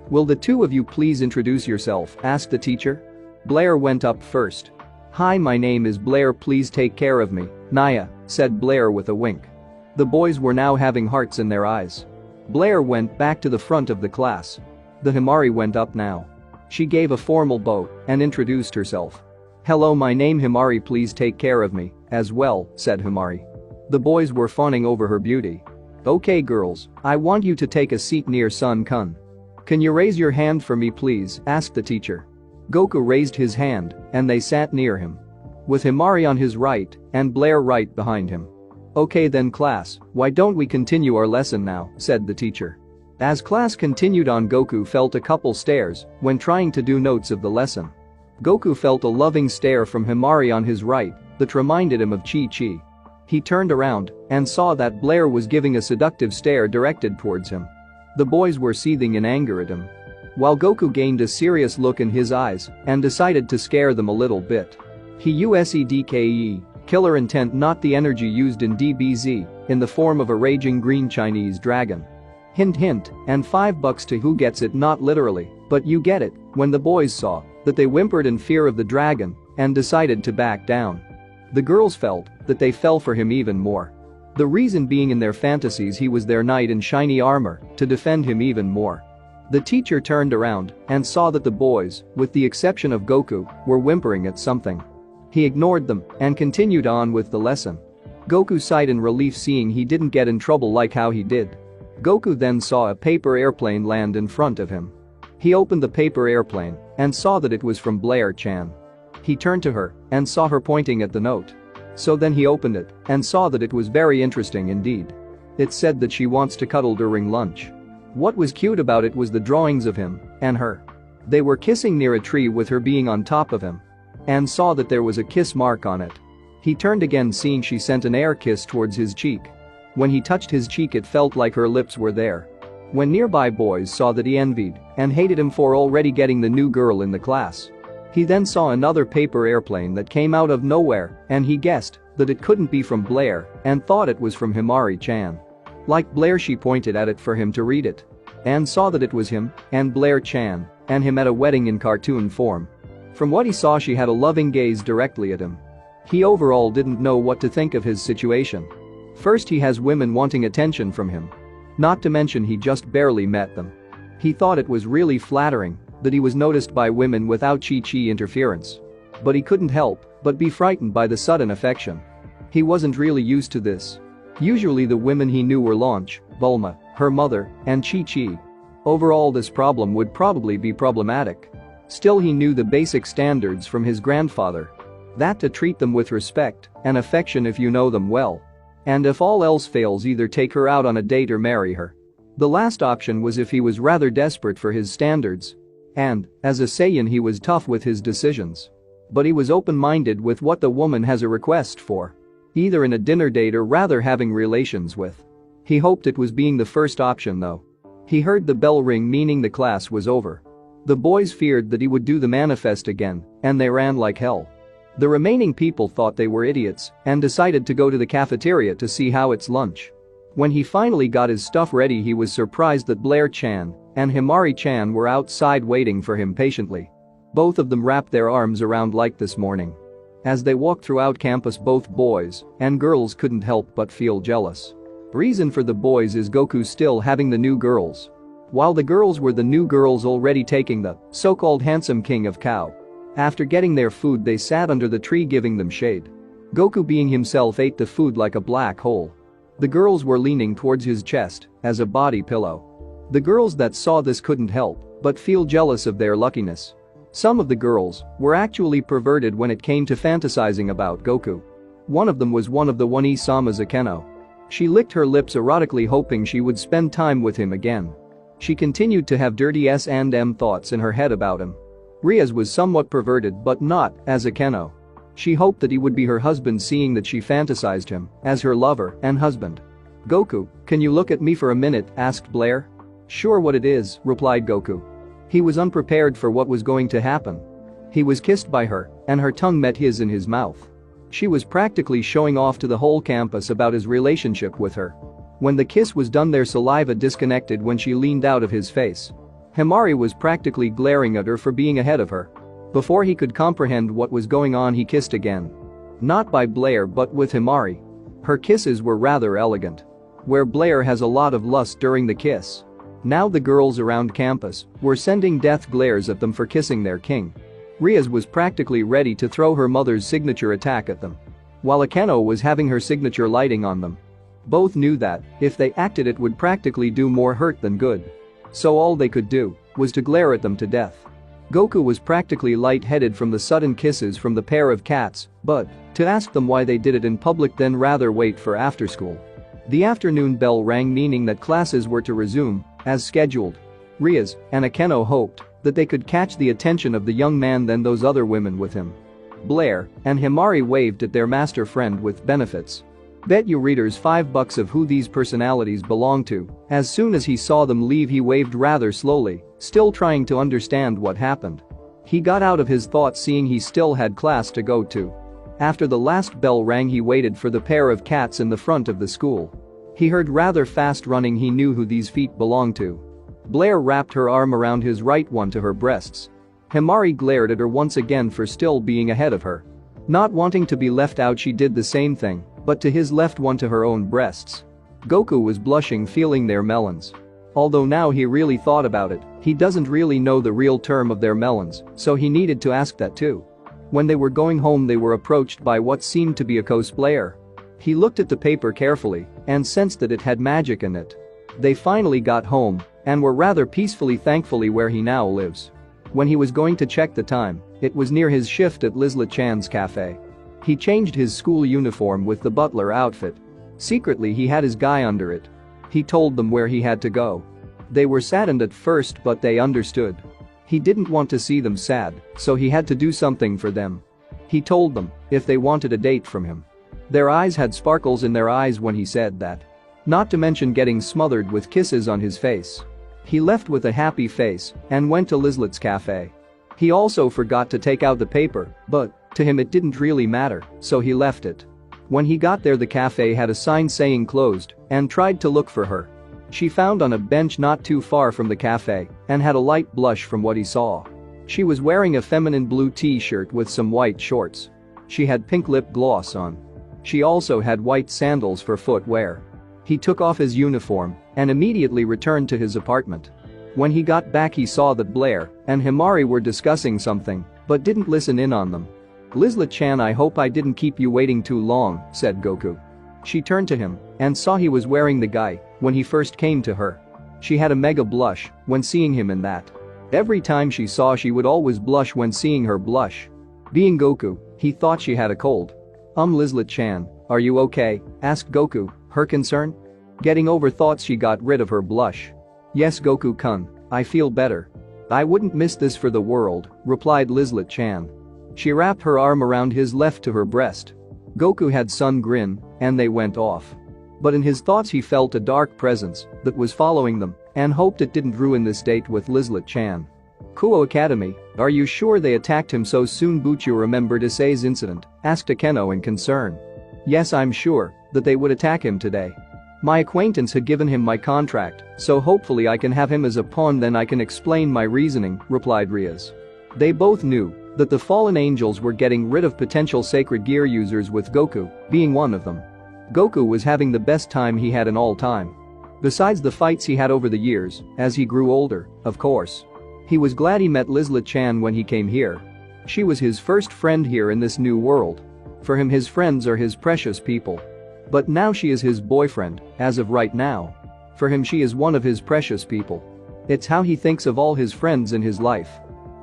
Will the two of you please introduce yourself? Asked the teacher. Blair went up first. Hi, my name is Blair, please take care of me, Naya, said Blair with a wink. The boys were now having hearts in their eyes. Blair went back to the front of the class. The Himari went up now. She gave a formal bow and introduced herself. Hello, my name Himari, please take care of me as well, said Himari. The boys were fawning over her beauty. Okay girls, I want you to take a seat near Sun-kun. Can you raise your hand for me please? Asked the teacher. Goku raised his hand and they sat near him, with Himari on his right and Blair right behind him. Okay then class, why don't we continue our lesson now, said the teacher. As class continued on, Goku felt a couple stares when trying to do notes of the lesson. Goku felt a loving stare from Himari on his right that reminded him of Chi-Chi. He turned around and saw that Blair was giving a seductive stare directed towards him. The boys were seething in anger at him, while Goku gained a serious look in his eyes and decided to scare them a little bit. He USEDKE, killer intent, not the energy used in DBZ, in the form of a raging green Chinese dragon. Hint hint, and $5 to who gets it, not literally, but you get it. When the boys saw that, they whimpered in fear of the dragon and decided to back down. The girls felt that they fell for him even more. The reason being, in their fantasies he was their knight in shiny armor to defend him even more. The teacher turned around and saw that the boys, with the exception of Goku, were whimpering at something. He ignored them and continued on with the lesson. Goku sighed in relief, seeing he didn't get in trouble like how he did. Goku then saw a paper airplane land in front of him. He opened the paper airplane and saw that it was from Blair-chan. He turned to her and saw her pointing at the note. So then he opened it and saw that it was very interesting indeed. It said that she wants to cuddle during lunch. What was cute about it was the drawings of him and her. They were kissing near a tree with her being on top of him, and saw that there was a kiss mark on it. He turned again, seeing she sent an air kiss towards his cheek. When he touched his cheek, it felt like her lips were there. When nearby boys saw that, he envied and hated him for already getting the new girl in the class. He then saw another paper airplane that came out of nowhere, and he guessed that it couldn't be from Blair and thought it was from Himari-chan. Like Blair, she pointed at it for him to read it and saw that it was him and Blair-chan and him at a wedding in cartoon form. From what he saw, she had a loving gaze directly at him. He overall didn't know what to think of his situation. First, he has women wanting attention from him. Not to mention he just barely met them. He thought it was really flattering that he was noticed by women without Chi-Chi interference. But he couldn't help but be frightened by the sudden affection. He wasn't really used to this. Usually the women he knew were Launch, Bulma, her mother, and Chi-Chi. Overall, this problem would probably be problematic. Still, he knew the basic standards from his grandfather. That to treat them with respect and affection if you know them well. And if all else fails, either take her out on a date or marry her. The last option was if he was rather desperate for his standards. And, as a Saiyan, he was tough with his decisions. But he was open-minded with what the woman has a request for. Either in a dinner date or rather having relations with. He hoped it was being the first option though. He heard the bell ring, meaning the class was over. The boys feared that he would do the manifest again, and they ran like hell. The remaining people thought they were idiots and decided to go to the cafeteria to see how it's lunch. When he finally got his stuff ready, he was surprised that Blair-chan and Himari-chan were outside waiting for him patiently. Both of them wrapped their arms around like this morning. As they walked throughout campus, both boys and girls couldn't help but feel jealous. Reason for the boys is Goku still having the new girls, while the girls were the new girls already taking the so-called handsome king of cow. After getting their food, they sat under the tree giving them shade. Goku being himself ate the food like a black hole. The girls were leaning towards his chest as a body pillow. The girls that saw this couldn't help but feel jealous of their luckiness. Some of the girls were actually perverted when it came to fantasizing about Goku. One of them was one of the One-Sama's Akeno. She licked her lips erotically, hoping she would spend time with him again. She continued to have dirty S&M thoughts in her head about him. Rias was somewhat perverted but not as Akeno. She hoped that he would be her husband, seeing that she fantasized him as her lover and husband. "Goku, can you look at me for a minute?" asked Blair. "Sure, what it is," replied Goku. He was unprepared for what was going to happen. He was kissed by her, and her tongue met his in his mouth. She was practically showing off to the whole campus about his relationship with her. When the kiss was done, their saliva disconnected when she leaned out of his face. Himari was practically glaring at her for being ahead of her. Before he could comprehend what was going on, he kissed again. Not by Blair but with Himari. Her kisses were rather elegant. Where Blair has a lot of lust during the kiss. Now the girls around campus were sending death glares at them for kissing their king. Rias was practically ready to throw her mother's signature attack at them. While Akeno was having her signature lighting on them. Both knew that, if they acted, it would practically do more hurt than good. So all they could do was to glare at them to death. Goku was practically lightheaded from the sudden kisses from the pair of cats, but to ask them why they did it in public, then rather wait for after school. The afternoon bell rang, meaning that classes were to resume as scheduled. Rias and Akeno hoped that they could catch the attention of the young man than those other women with him. Blair and Himari waved at their master friend with benefits. Bet you readers $5 of who these personalities belong to. As soon as he saw them leave, he waved rather slowly, still trying to understand what happened. He got out of his thoughts, seeing he still had class to go to. After the last bell rang, he waited for the pair of cats in the front of the school. He heard rather fast running. He knew who these feet belonged to. Blair wrapped her arm around his right one to her breasts. Himari glared at her once again for still being ahead of her. Not wanting to be left out, she did the same thing, but to his left one to her own breasts. Goku was blushing, feeling their melons. Although now he really thought about it, he doesn't really know the real term of their melons, so he needed to ask that too. When they were going home, they were approached by what seemed to be a cosplayer. He looked at the paper carefully and sensed that it had magic in it. They finally got home and were rather peacefully, thankfully, where he now lives. When he was going to check the time, it was near his shift at Lizla-chan's cafe. He changed his school uniform with the butler outfit. Secretly, he had his guy under it. He told them where he had to go. They were saddened at first, but they understood. He didn't want to see them sad, so he had to do something for them. He told them if they wanted a date from him. Their eyes had sparkles in their eyes when he said that. Not to mention getting smothered with kisses on his face. He left with a happy face and went to Lizlet's cafe. He also forgot to take out the paper, but to him it didn't really matter, so he left it. When he got there, the cafe had a sign saying closed and tried to look for her. She found on a bench not too far from the cafe and had a light blush from what he saw. She was wearing a feminine blue t-shirt with some white shorts. She had pink lip gloss on. She also had white sandals for footwear. He took off his uniform and immediately returned to his apartment. When he got back, he saw that Blair and Himari were discussing something, but didn't listen in on them. "Lizla-chan, I hope I didn't keep you waiting too long," said Goku. She turned to him and saw he was wearing the guy when he first came to her. She had a mega blush when seeing him in that. Every time she saw, she would always blush when seeing her blush. Being Goku, he thought she had a cold. Lizla-chan, are you okay?" asked Goku, her concern. Getting over thoughts, she got rid of her blush. "Yes, Goku-kun, I feel better. I wouldn't miss this for the world," replied Lizla-chan. She wrapped her arm around his left to her breast. Goku had sun grin, and they went off. But in his thoughts, he felt a dark presence that was following them and hoped it didn't ruin this date with Lizla-chan. "Kuo Academy, are you sure they attacked him so soon?" Buchu remembered Issei's incident, asked Akeno in concern. "Yes, I'm sure that they would attack him today. My acquaintance had given him my contract, so hopefully I can have him as a pawn, then I can explain my reasoning," replied Rias. They both knew that the fallen angels were getting rid of potential sacred gear users, with Goku being one of them. Goku was having the best time he had in all time. Besides the fights he had over the years, as he grew older, of course. He was glad he met Lizla-chan when he came here. She was his first friend here in this new world. For him, his friends are his precious people. But now she is his boyfriend, as of right now. For him, she is one of his precious people. It's how he thinks of all his friends in his life.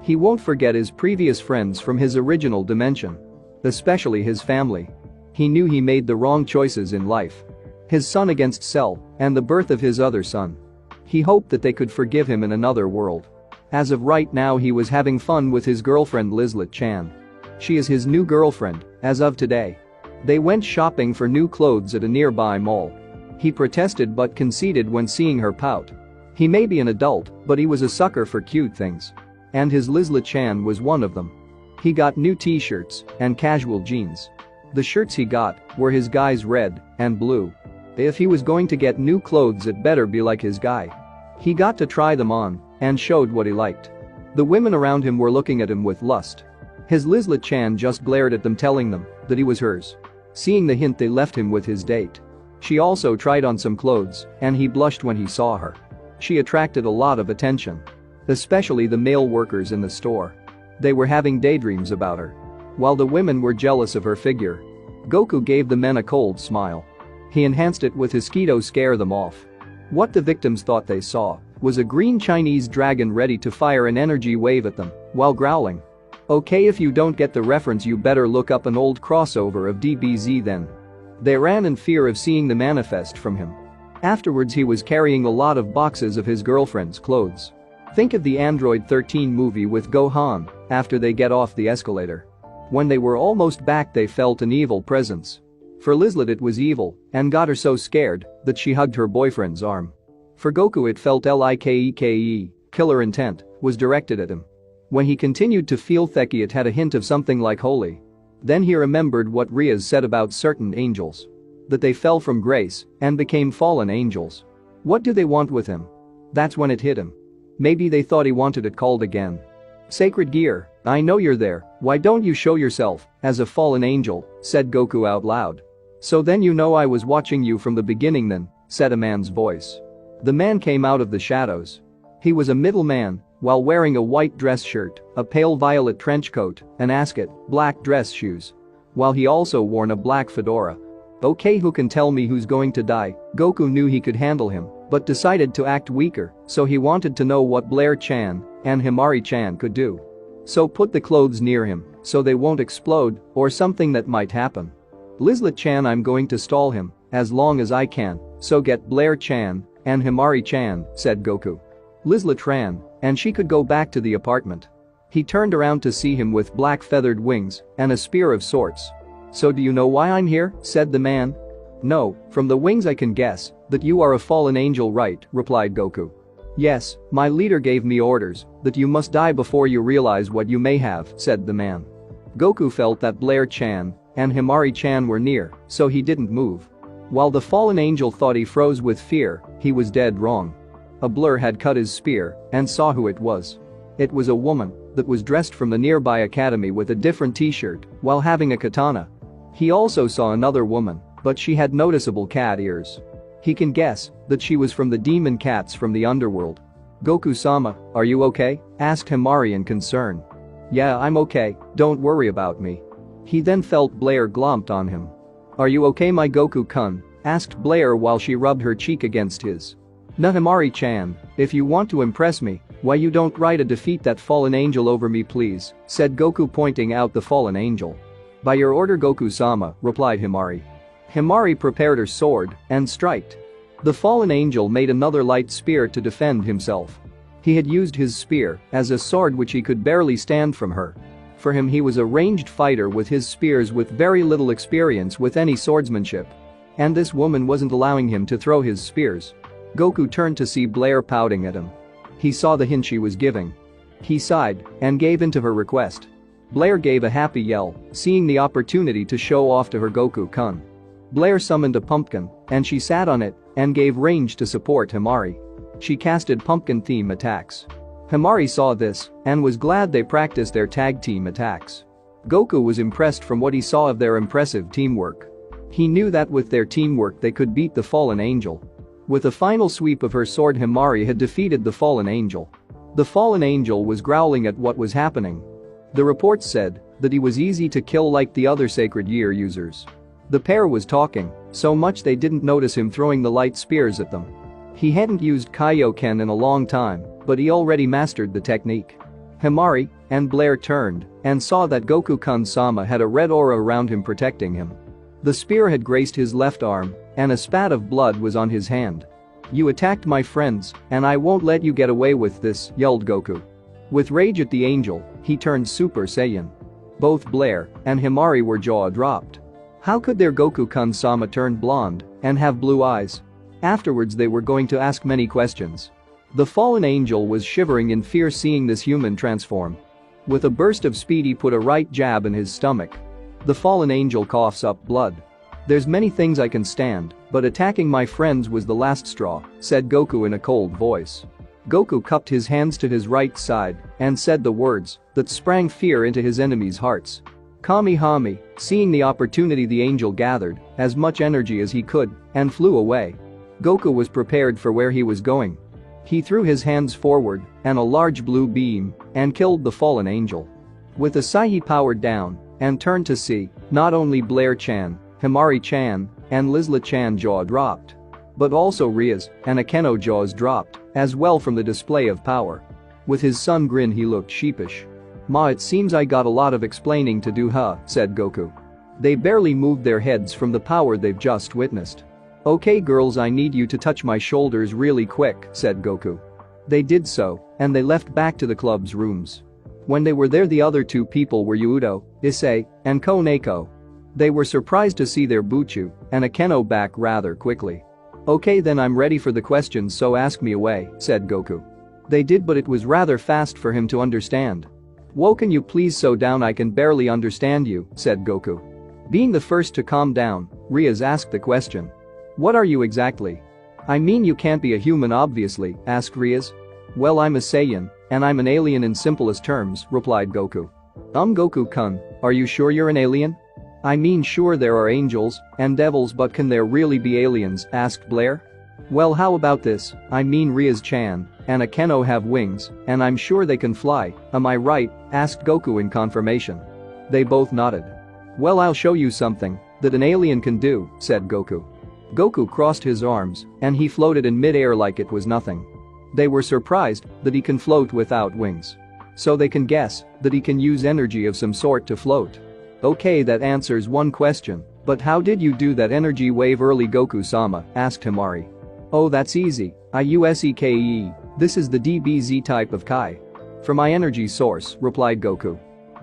He won't forget his previous friends from his original dimension. Especially his family. He knew he made the wrong choices in life. His son against Cell, and the birth of his other son. He hoped that they could forgive him in another world. As of right now, he was having fun with his girlfriend Lizlet Chan. She is his new girlfriend as of today. They went shopping for new clothes at a nearby mall. He protested but conceded when seeing her pout. He may be an adult, but he was a sucker for cute things. And his Lizlet Chan was one of them. He got new t-shirts and casual jeans. The shirts he got were his guy's red and blue. If he was going to get new clothes, it better be like his guy. He got to try them on and showed what he liked. The women around him were looking at him with lust. His Lizlet Chan just glared at them, telling them that he was hers. Seeing the hint, they left him with his date. She also tried on some clothes and he blushed when he saw her. She attracted a lot of attention. Especially the male workers in the store. They were having daydreams about her. While the women were jealous of her figure. Goku gave the men a cold smile. He enhanced it with his ki to scare them off. What the victims thought they saw was a green Chinese dragon ready to fire an energy wave at them while growling. Okay, if you don't get the reference, you better look up an old crossover of DBZ then. They ran in fear of seeing the manifest from him. Afterwards, he was carrying a lot of boxes of his girlfriend's clothes. Think of the Android 13 movie with Gohan after they get off the escalator. When they were almost back, they felt an evil presence. For Lizlet, it was evil and got her so scared that she hugged her boyfriend's arm. For Goku, it felt like killer intent was directed at him. When he continued to feel Theki, it had a hint of something like holy. Then he remembered what Rias said about certain angels. That they fell from grace and became fallen angels. What do they want with him? That's when it hit him. Maybe they thought he wanted it called again. Sacred Gear, I know you're there, why don't you show yourself as a fallen angel, said Goku out loud. So then you know I was watching you from the beginning then, said a man's voice. The man came out of the shadows. He was a middle man, while wearing a white dress shirt, a pale violet trench coat, an ascot, black dress shoes. While he also wore a black fedora. Okay, who can tell me who's going to die? Goku knew he could handle him, but decided to act weaker, so he wanted to know what Blair-chan and Himari-chan could do. So put the clothes near him, so they won't explode, or something that might happen. Lizlet-chan, I'm going to stall him, as long as I can, so get Blair-chan and Himari-chan, said Goku. Lizlet ran, and she could go back to the apartment. He turned around to see him with black feathered wings and a spear of sorts. So do you know why I'm here? Said the man. No, from the wings I can guess that you are a fallen angel, right? Replied Goku. Yes, my leader gave me orders that you must die before you realize what you may have, said the man. Goku felt that Blair-chan and Himari-chan were near, so he didn't move. While the fallen angel thought he froze with fear, he was dead wrong. A blur had cut his spear and saw who it was. It was a woman that was dressed from the nearby academy with a different t-shirt while having a katana. He also saw another woman, but she had noticeable cat ears. He can guess that she was from the demon cats from the underworld. Goku-sama, are you okay? Asked Himari in concern. Yeah, I'm okay, don't worry about me. He then felt Blair glomped on him. Are you okay, my Goku-kun? Asked Blair while she rubbed her cheek against his. Na, Himari-chan, if you want to impress me, why you don't try to defeat that fallen angel over me, please, said Goku, pointing out the fallen angel. By your order, Goku-sama, replied Himari. Himari prepared her sword and striked. The fallen angel made another light spear to defend himself. He had used his spear as a sword which he could barely stand from her. For him, he was a ranged fighter with his spears with very little experience with any swordsmanship. And this woman wasn't allowing him to throw his spears. Goku turned to see Blair pouting at him. He saw the hint she was giving. He sighed and gave in to her request. Blair gave a happy yell, seeing the opportunity to show off to her Goku-kun. Blair summoned a pumpkin, and she sat on it and gave range to support Himari. She casted pumpkin theme attacks. Himari saw this and was glad they practiced their tag team attacks. Goku was impressed from what he saw of their impressive teamwork. He knew that with their teamwork they could beat the fallen angel. With a final sweep of her sword, Himari had defeated the fallen angel. The fallen angel was growling at what was happening. The reports said that he was easy to kill like the other Sacred Gear users. The pair was talking so much they didn't notice him throwing the light spears at them. He hadn't used Kaioken in a long time, but he already mastered the technique. Himari and Blair turned and saw that Goku-kun-sama had a red aura around him protecting him. The spear had grazed his left arm, and a spat of blood was on his hand. You attacked my friends, and I won't let you get away with this, yelled Goku. With rage at the angel, he turned Super Saiyan. Both Blair and Himari were jaw-dropped. How could their Goku-kun-sama turn blonde and have blue eyes? Afterwards they were going to ask many questions. The fallen angel was shivering in fear seeing this human transform. With a burst of speed he put a right jab in his stomach. The fallen angel coughs up blood. There's many things I can stand, but attacking my friends was the last straw, said Goku in a cold voice. Goku cupped his hands to his right side and said the words that sprang fear into his enemies' hearts. Kami-Hami, seeing the opportunity the angel gathered as much energy as he could and flew away. Goku was prepared for where he was going. He threw his hands forward and a large blue beam and killed the fallen angel. With a sigh he powered down and turned to see not only Blair-chan, Himari-chan, and Lizla-chan jaw dropped, but also Rias and Akeno jaws dropped as well from the display of power. With his sun grin he looked sheepish. "Ma, it seems I got a lot of explaining to do, huh?" said Goku. They barely moved their heads from the power they've just witnessed. "Okay girls, I need you to touch my shoulders really quick," said Goku. They did so, and they left back to the club's rooms. When they were there the other two people were Yuuto, Issei, and Koneko. They were surprised to see their Buchu and Akeno back rather quickly. "Okay then, I'm ready for the questions, so ask me away," said Goku. They did, but it was rather fast for him to understand. "Whoa, can you please slow down, I can barely understand you," said Goku. Being the first to calm down, Rias asked the question. "What are you exactly?" "I mean you can't be a human obviously," asked Rias. "Well, I'm a Saiyan, and I'm an alien in simplest terms," replied Goku. Goku-kun, are you sure you're an alien?" "I mean sure there are angels and devils, but can there really be aliens?" asked Blair. "Well, how about this, I mean Rias-chan and Akeno have wings, and I'm sure they can fly, am I right?" asked Goku in confirmation. They both nodded. "Well, I'll show you something that an alien can do," said Goku. Goku crossed his arms and he floated in mid-air like it was nothing. They were surprised that he can float without wings. So they can guess that he can use energy of some sort to float. "Okay, that answers one question, but how did you do that energy wave early, Goku-sama?" asked Himari. "Oh, that's easy, I use EKE, this is the DBZ type of Kai. For my energy source," replied Goku.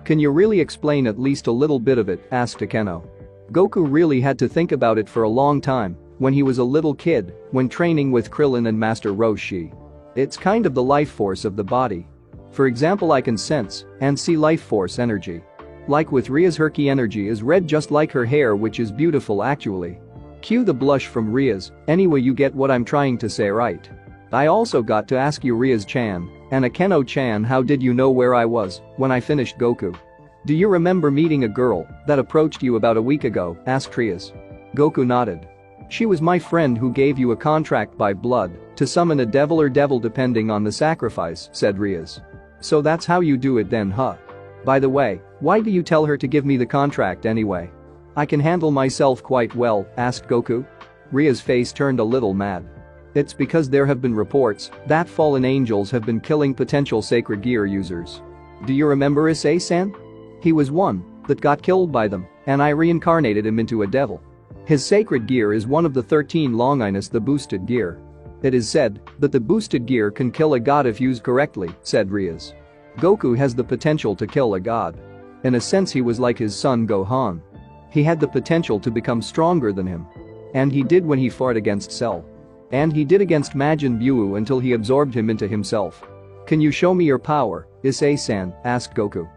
"Can you really explain at least a little bit of it?" asked Akeno. Goku really had to think about it for a long time when he was a little kid when training with Krillin and Master Roshi. It's kind of the life force of the body. For example, I can sense and see life force energy. Like with Rias, her ki energy is red just like her hair, which is beautiful actually. Cue the blush from Rias. Anyway, you get what I'm trying to say, right? I also got to ask you, Rias-chan and Akeno-chan, how did you know where I was when I finished Goku? Do you remember meeting a girl that approached you about a week ago? Asked Rias. Goku nodded. She was my friend who gave you a contract by blood to summon a devil or devil depending on the sacrifice, said Rias. So that's how you do it then, huh? By the way, why do you tell her to give me the contract anyway? I can handle myself quite well, asked Goku. Ria's face turned a little mad. It's because there have been reports that fallen angels have been killing potential sacred gear users. Do you remember Issei-san? He was one that got killed by them, and I reincarnated him into a devil. His sacred gear is one of the 13 Longinus, the boosted gear. It is said that the boosted gear can kill a god if used correctly, said Rias. Goku has the potential to kill a god. In a sense, he was like his son Gohan. He had the potential to become stronger than him. And he did when he fought against Cell. And he did against Majin Buu until he absorbed him into himself. Can you show me your power, Issei-san? Asked Goku.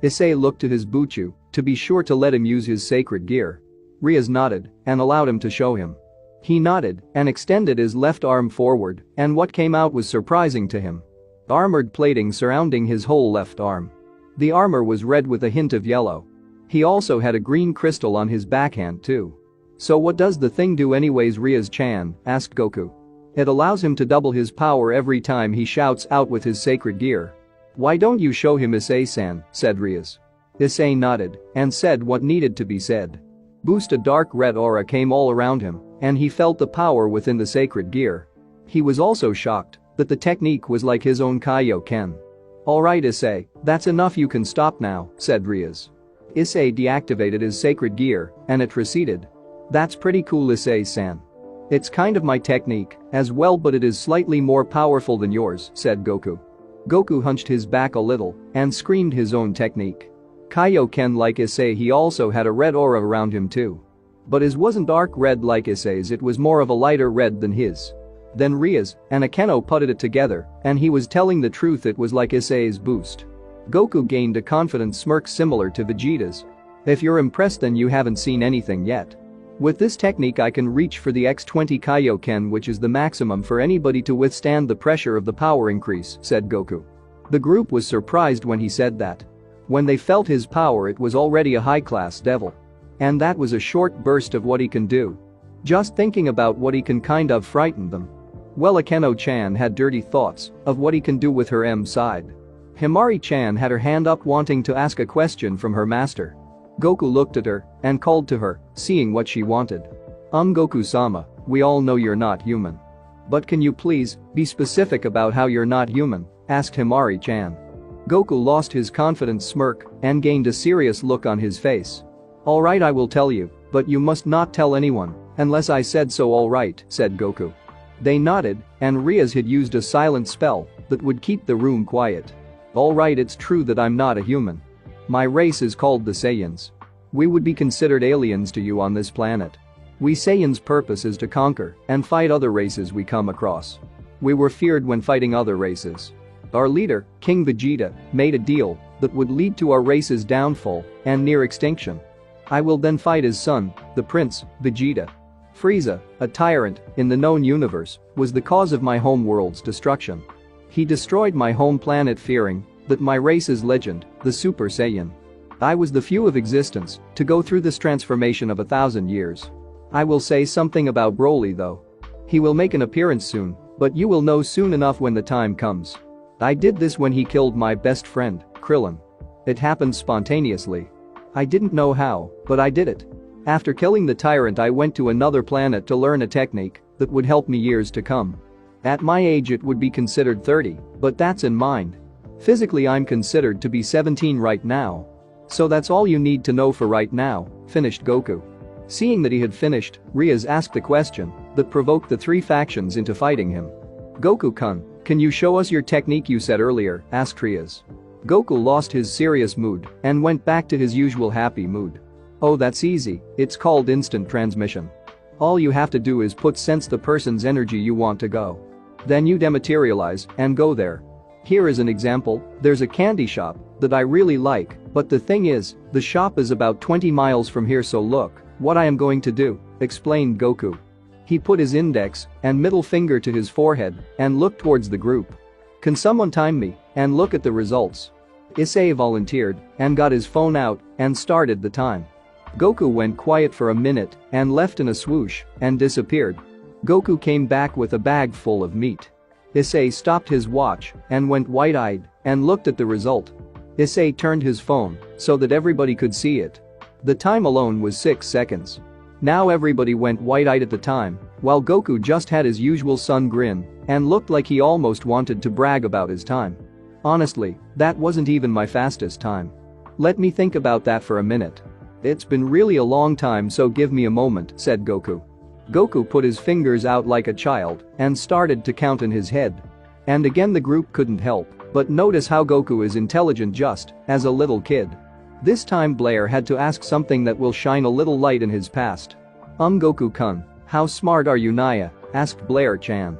Issei looked at his Buchu to be sure to let him use his sacred gear. Rias nodded and allowed him to show him. He nodded and extended his left arm forward, and what came out was surprising to him. Armored plating surrounding his whole left arm. The armor was red with a hint of yellow. He also had a green crystal on his backhand too. So what does the thing do anyways, Rias-chan? Asked Goku. It allows him to double his power every time he shouts out with his sacred gear. Why don't you show him, Issei-san? Said Rias. Issei nodded and said what needed to be said. Boost, a dark red aura came all around him, and he felt the power within the sacred gear. He was also shocked that the technique was like his own Kaioken. Alright Issei, that's enough, you can stop now, said Rias. Issei deactivated his sacred gear, and it receded. That's pretty cool, Issei-san. It's kind of my technique as well, but it is slightly more powerful than yours, said Goku. Goku hunched his back a little and screamed his own technique. Kaioken like Issei, he also had a red aura around him too. But his wasn't dark red like Issei's, it was more of a lighter red than his. Then Rias and Akeno putted it together, and he was telling the truth, it was like Issei's boost. Goku gained a confident smirk similar to Vegeta's. If you're impressed, then you haven't seen anything yet. With this technique I can reach for the X20 Kaioken, which is the maximum for anybody to withstand the pressure of the power increase, said Goku. The group was surprised when he said that. When they felt his power, it was already a high-class devil. And that was a short burst of what he can do. Just thinking about what he can kind of frightened them. Well, Akeno-chan had dirty thoughts of what he can do with her M side. Himari-chan had her hand up wanting to ask a question from her master. Goku looked at her and called to her, seeing what she wanted. Goku-sama, we all know you're not human. But can you please be specific about how you're not human? Asked Himari-chan. Goku lost his confident smirk and gained a serious look on his face. Alright, I will tell you, but you must not tell anyone, unless I said so. Alright, said Goku. They nodded, and Rias had used a silent spell that would keep the room quiet. Alright, it's true that I'm not a human. My race is called the Saiyans. We would be considered aliens to you on this planet. We Saiyans' purpose is to conquer and fight other races we come across. We were feared when fighting other races. Our leader, King Vegeta, made a deal that would lead to our race's downfall and near extinction. I will then fight his son, the Prince, Vegeta. Frieza, a tyrant in the known universe, was the cause of my home world's destruction. He destroyed my home planet, fearing that my race's legend, the Super Saiyan. I was the few of existence to go through this transformation of 1,000 years. I will say something about Broly though. He will make an appearance soon, but you will know soon enough when the time comes. I did this when he killed my best friend, Krillin. It happened spontaneously. I didn't know how, but I did it. After killing the tyrant, I went to another planet to learn a technique that would help me years to come. At my age it would be considered 30, but that's in mind. Physically I'm considered to be 17 right now. So that's all you need to know for right now, finished Goku. Seeing that he had finished, Rias asked the question that provoked the three factions into fighting him. Goku-kun, can you show us your technique you said earlier, asked Rias. Goku lost his serious mood and went back to his usual happy mood. Oh, that's easy, it's called instant transmission. All you have to do is sense the person's energy you want to go. Then you dematerialize and go there. Here is an example, there's a candy shop that I really like, but the thing is, the shop is about 20 miles from here, so look what I am going to do, explained Goku. He put his index and middle finger to his forehead and looked towards the group. Can someone time me and look at the results? Issei volunteered and got his phone out and started the time. Goku went quiet for a minute and left in a swoosh and disappeared. Goku came back with a bag full of meat. Issei stopped his watch and went wide-eyed and looked at the result. Issei turned his phone so that everybody could see it. The time alone was 6 seconds. Now everybody went wide-eyed at the time, while Goku just had his usual sun grin and looked like he almost wanted to brag about his time. Honestly, that wasn't even my fastest time. Let me think about that for a minute. It's been really a long time, so give me a moment, said Goku. Goku put his fingers out like a child and started to count in his head. And again the group couldn't help but notice how Goku is intelligent just as a little kid. This time Blair had to ask something that will shine a little light in his past. Goku-kun, how smart are you, Naya? Asked Blair-chan.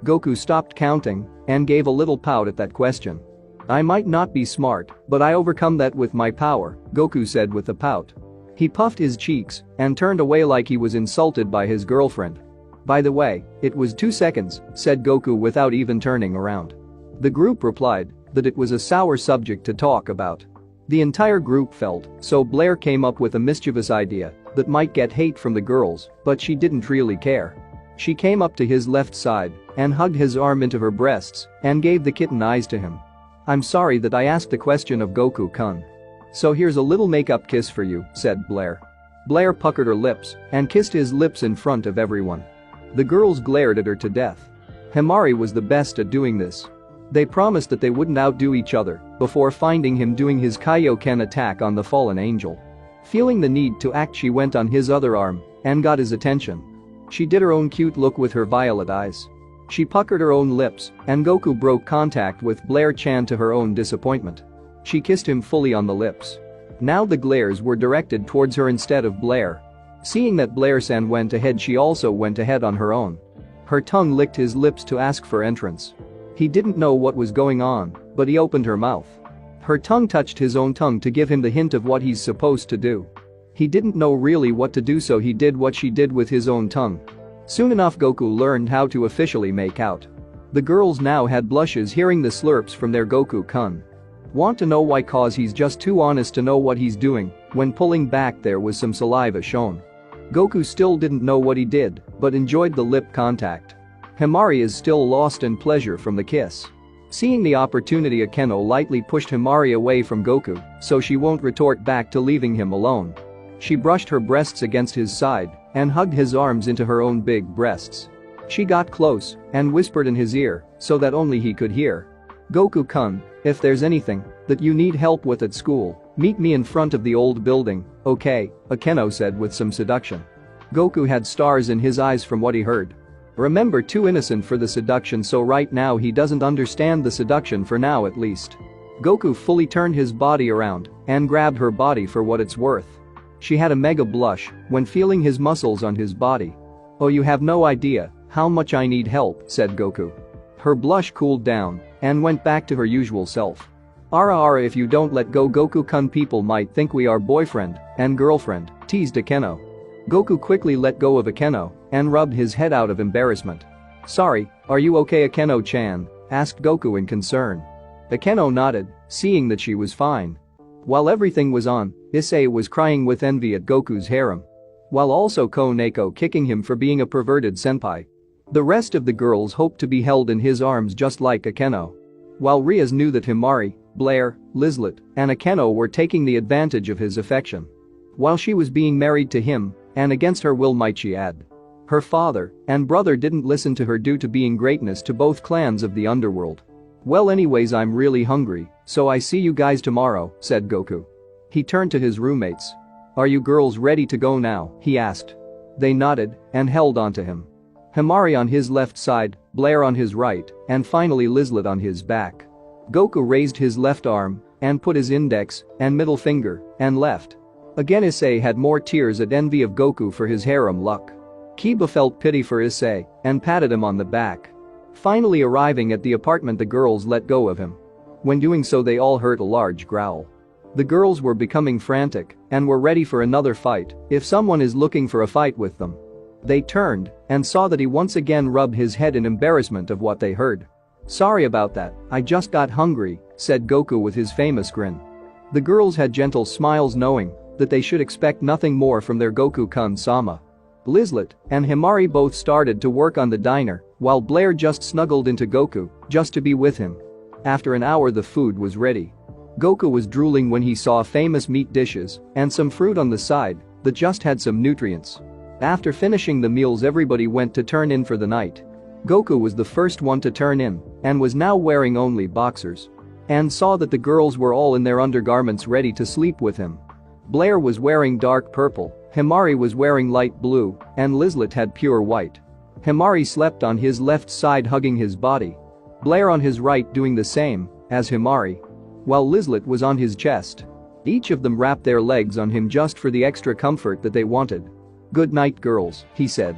Goku stopped counting and gave a little pout at that question. I might not be smart, but I overcome that with my power, Goku said with a pout. He puffed his cheeks and turned away like he was insulted by his girlfriend. By the way, it was 2 seconds, said Goku without even turning around. The group replied that it was a sour subject to talk about. The entire group felt, so Blair came up with a mischievous idea that might get hate from the girls, but she didn't really care. She came up to his left side and hugged his arm into her breasts and gave the kitten eyes to him. I'm sorry that I asked the question of Goku-kun. So here's a little makeup kiss for you, said Blair. Blair puckered her lips and kissed his lips in front of everyone. The girls glared at her to death. Himari was the best at doing this. They promised that they wouldn't outdo each other before finding him doing his Kaioken attack on the fallen angel. Feeling the need to act, she went on his other arm and got his attention. She did her own cute look with her violet eyes. She puckered her own lips, and Goku broke contact with Blair-chan to her own disappointment. She kissed him fully on the lips. Now the glares were directed towards her instead of Blair. Seeing that Blair-san went ahead, she also went ahead on her own. Her tongue licked his lips to ask for entrance. He didn't know what was going on, but he opened her mouth. Her tongue touched his own tongue to give him the hint of what he's supposed to do. He didn't know really what to do, so he did what she did with his own tongue. Soon enough Goku learned how to officially make out. The girls now had blushes hearing the slurps from their Goku-kun. Want to know why? Cause he's just too honest to know what he's doing. When pulling back there was some saliva shown. Goku still didn't know what he did, but enjoyed the lip contact. Himari is still lost in pleasure from the kiss. Seeing the opportunity, Akeno lightly pushed Himari away from Goku, so she won't retort back to leaving him alone. She brushed her breasts against his side and hugged his arms into her own big breasts. She got close and whispered in his ear so that only he could hear. Goku-kun, if there's anything that you need help with at school, meet me in front of the old building, okay? Akeno said with some seduction. Goku had stars in his eyes from what he heard. Remember, too innocent for the seduction, so right now he doesn't understand the seduction, for now at least. Goku fully turned his body around and grabbed her body for what it's worth. She had a mega blush when feeling his muscles on his body. Oh, you have no idea how much I need help, said Goku. Her blush cooled down and went back to her usual self. Ara, if you don't let go, Goku-kun, people might think we are boyfriend and girlfriend, teased Akeno. Goku quickly let go of Akeno and rubbed his head out of embarrassment. Sorry, are you okay, Akeno-chan? Asked Goku in concern. Akeno nodded, seeing that she was fine. While everything was on, Issei was crying with envy at Goku's harem. While also Koneko kicking him for being a perverted senpai. The rest of the girls hoped to be held in his arms just like Akeno. While Rias knew that Himari, Blair, Lizlet, and Akeno were taking the advantage of his affection. While she was being married to him, and against her will might she add. Her father and brother didn't listen to her due to being greatness to both clans of the underworld. Well, anyways, I'm really hungry, so I see you guys tomorrow, said Goku. He turned to his roommates. Are you girls ready to go now? He asked. They nodded and held onto him. Himari on his left side, Blair on his right, and finally Lizlet on his back. Goku raised his left arm and put his index and middle finger and left. Again, Issei had more tears at envy of Goku for his harem luck. Kiba felt pity for Issei and patted him on the back. Finally arriving at the apartment, the girls let go of him. When doing so, they all heard a large growl. The girls were becoming frantic and were ready for another fight if someone is looking for a fight with them. They turned and saw that he once again rubbed his head in embarrassment of what they heard. Sorry about that, I just got hungry, said Goku with his famous grin. The girls had gentle smiles, knowing that they should expect nothing more from their Goku-kun-sama. Lizlet and Himari both started to work on the diner, while Blair just snuggled into Goku just to be with him. After an hour, the food was ready. Goku was drooling when he saw famous meat dishes and some fruit on the side that just had some nutrients. After finishing the meals, everybody went to turn in for the night. Goku was the first one to turn in and was now wearing only boxers. And saw that the girls were all in their undergarments ready to sleep with him. Blair was wearing dark purple, Himari was wearing light blue, and Lizlet had pure white. Himari slept on his left side hugging his body. Blair on his right doing the same as Himari. While Lizlet was on his chest. Each of them wrapped their legs on him just for the extra comfort that they wanted. Good night, girls, he said.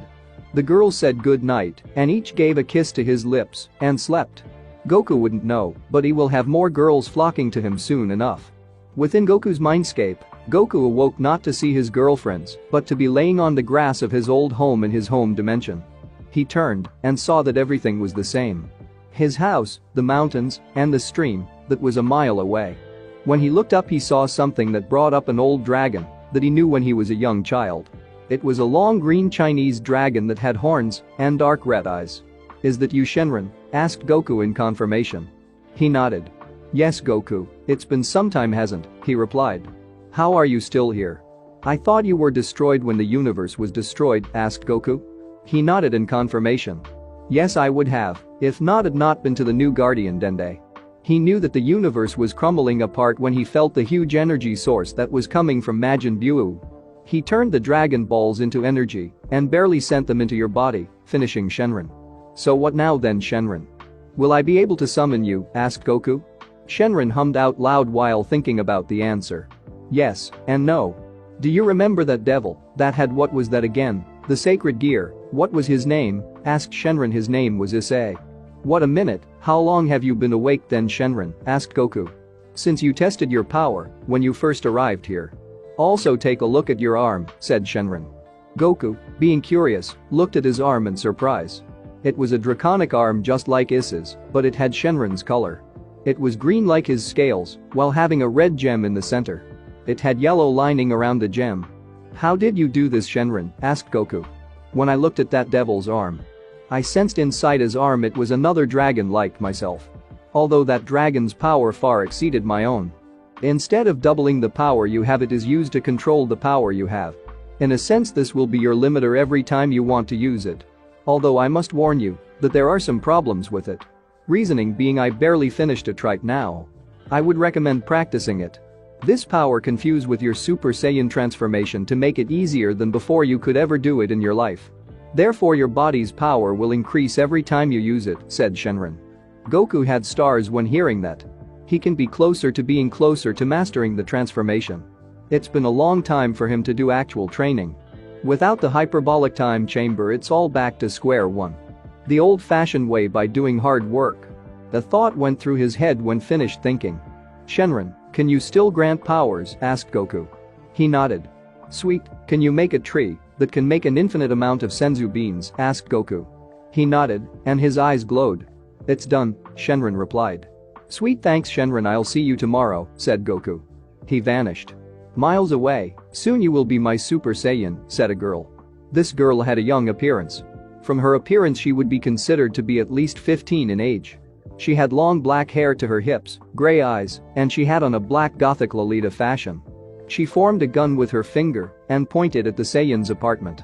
The girls said good night and each gave a kiss to his lips and slept. Goku wouldn't know, but he will have more girls flocking to him soon enough. Within Goku's mindscape, Goku awoke not to see his girlfriends, but to be laying on the grass of his old home in his home dimension. He turned and saw that everything was the same. His house, the mountains, and the stream that was a mile away. When he looked up, he saw something that brought up an old dragon that he knew when he was a young child. It was a long green Chinese dragon that had horns and dark red eyes. Is that you, Shenron? Asked Goku in confirmation. He nodded. Yes, Goku, it's been some time, hasn't he replied. How are you still here? I thought you were destroyed when the universe was destroyed, asked Goku. He nodded in confirmation. Yes, I would have, if not had not been to the new Guardian Dende. He knew that the universe was crumbling apart when he felt the huge energy source that was coming from Majin Buu. He turned the Dragon Balls into energy and barely sent them into your body, finishing Shenron. So what now then, Shenron? Will I be able to summon you? Asked Goku. Shenron hummed out loud while thinking about the answer. Yes and no. Do you remember that devil that had what was that again? The sacred gear, what was his name? Asked Shenron. His name was Issei. What a minute, how long have you been awake then, Shenron? Asked Goku. Since you tested your power when you first arrived here. Also take a look at your arm, said Shenron. Goku, being curious, looked at his arm in surprise. It was a draconic arm just like Issa's, but it had Shenron's color. It was green like his scales, while having a red gem in the center. It had yellow lining around the gem. How did you do this, Shenron? Asked Goku. When I looked at that devil's arm, I sensed inside his arm it was another dragon like myself. Although that dragon's power far exceeded my own. Instead of doubling the power you have, it is used to control the power you have. In a sense, this will be your limiter every time you want to use it. Although I must warn you that there are some problems with it. Reasoning being I barely finished it right now. I would recommend practicing it. This power can fuse with your Super Saiyan transformation to make it easier than before you could ever do it in your life. Therefore your body's power will increase every time you use it, said Shenron. Goku had stars when hearing that. He can be closer to being closer to mastering the transformation. It's been a long time for him to do actual training. Without the hyperbolic time chamber, it's all back to square one. The old-fashioned way, by doing hard work. The thought went through his head when finished thinking. Shenron, can you still grant powers? Asked Goku. He nodded. Sweet, can you make a tree that can make an infinite amount of senzu beans? Asked Goku. He nodded, and his eyes glowed. It's done, Shenron replied. Sweet, thanks Shenron, I'll see you tomorrow, said Goku. He vanished. Miles away, soon you will be my Super Saiyan, said a girl. This girl had a young appearance. From her appearance she would be considered to be at least 15 in age. She had long black hair to her hips, gray eyes, and she had on a black gothic Lolita fashion. She formed a gun with her finger and pointed at the Saiyan's apartment.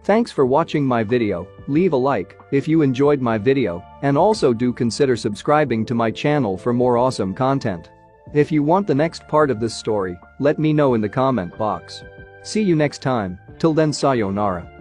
Thanks for watching my video, leave a like if you enjoyed my video, and also do consider subscribing to my channel for more awesome content. If you want the next part of this story, let me know in the comment box. See you next time, till then sayonara.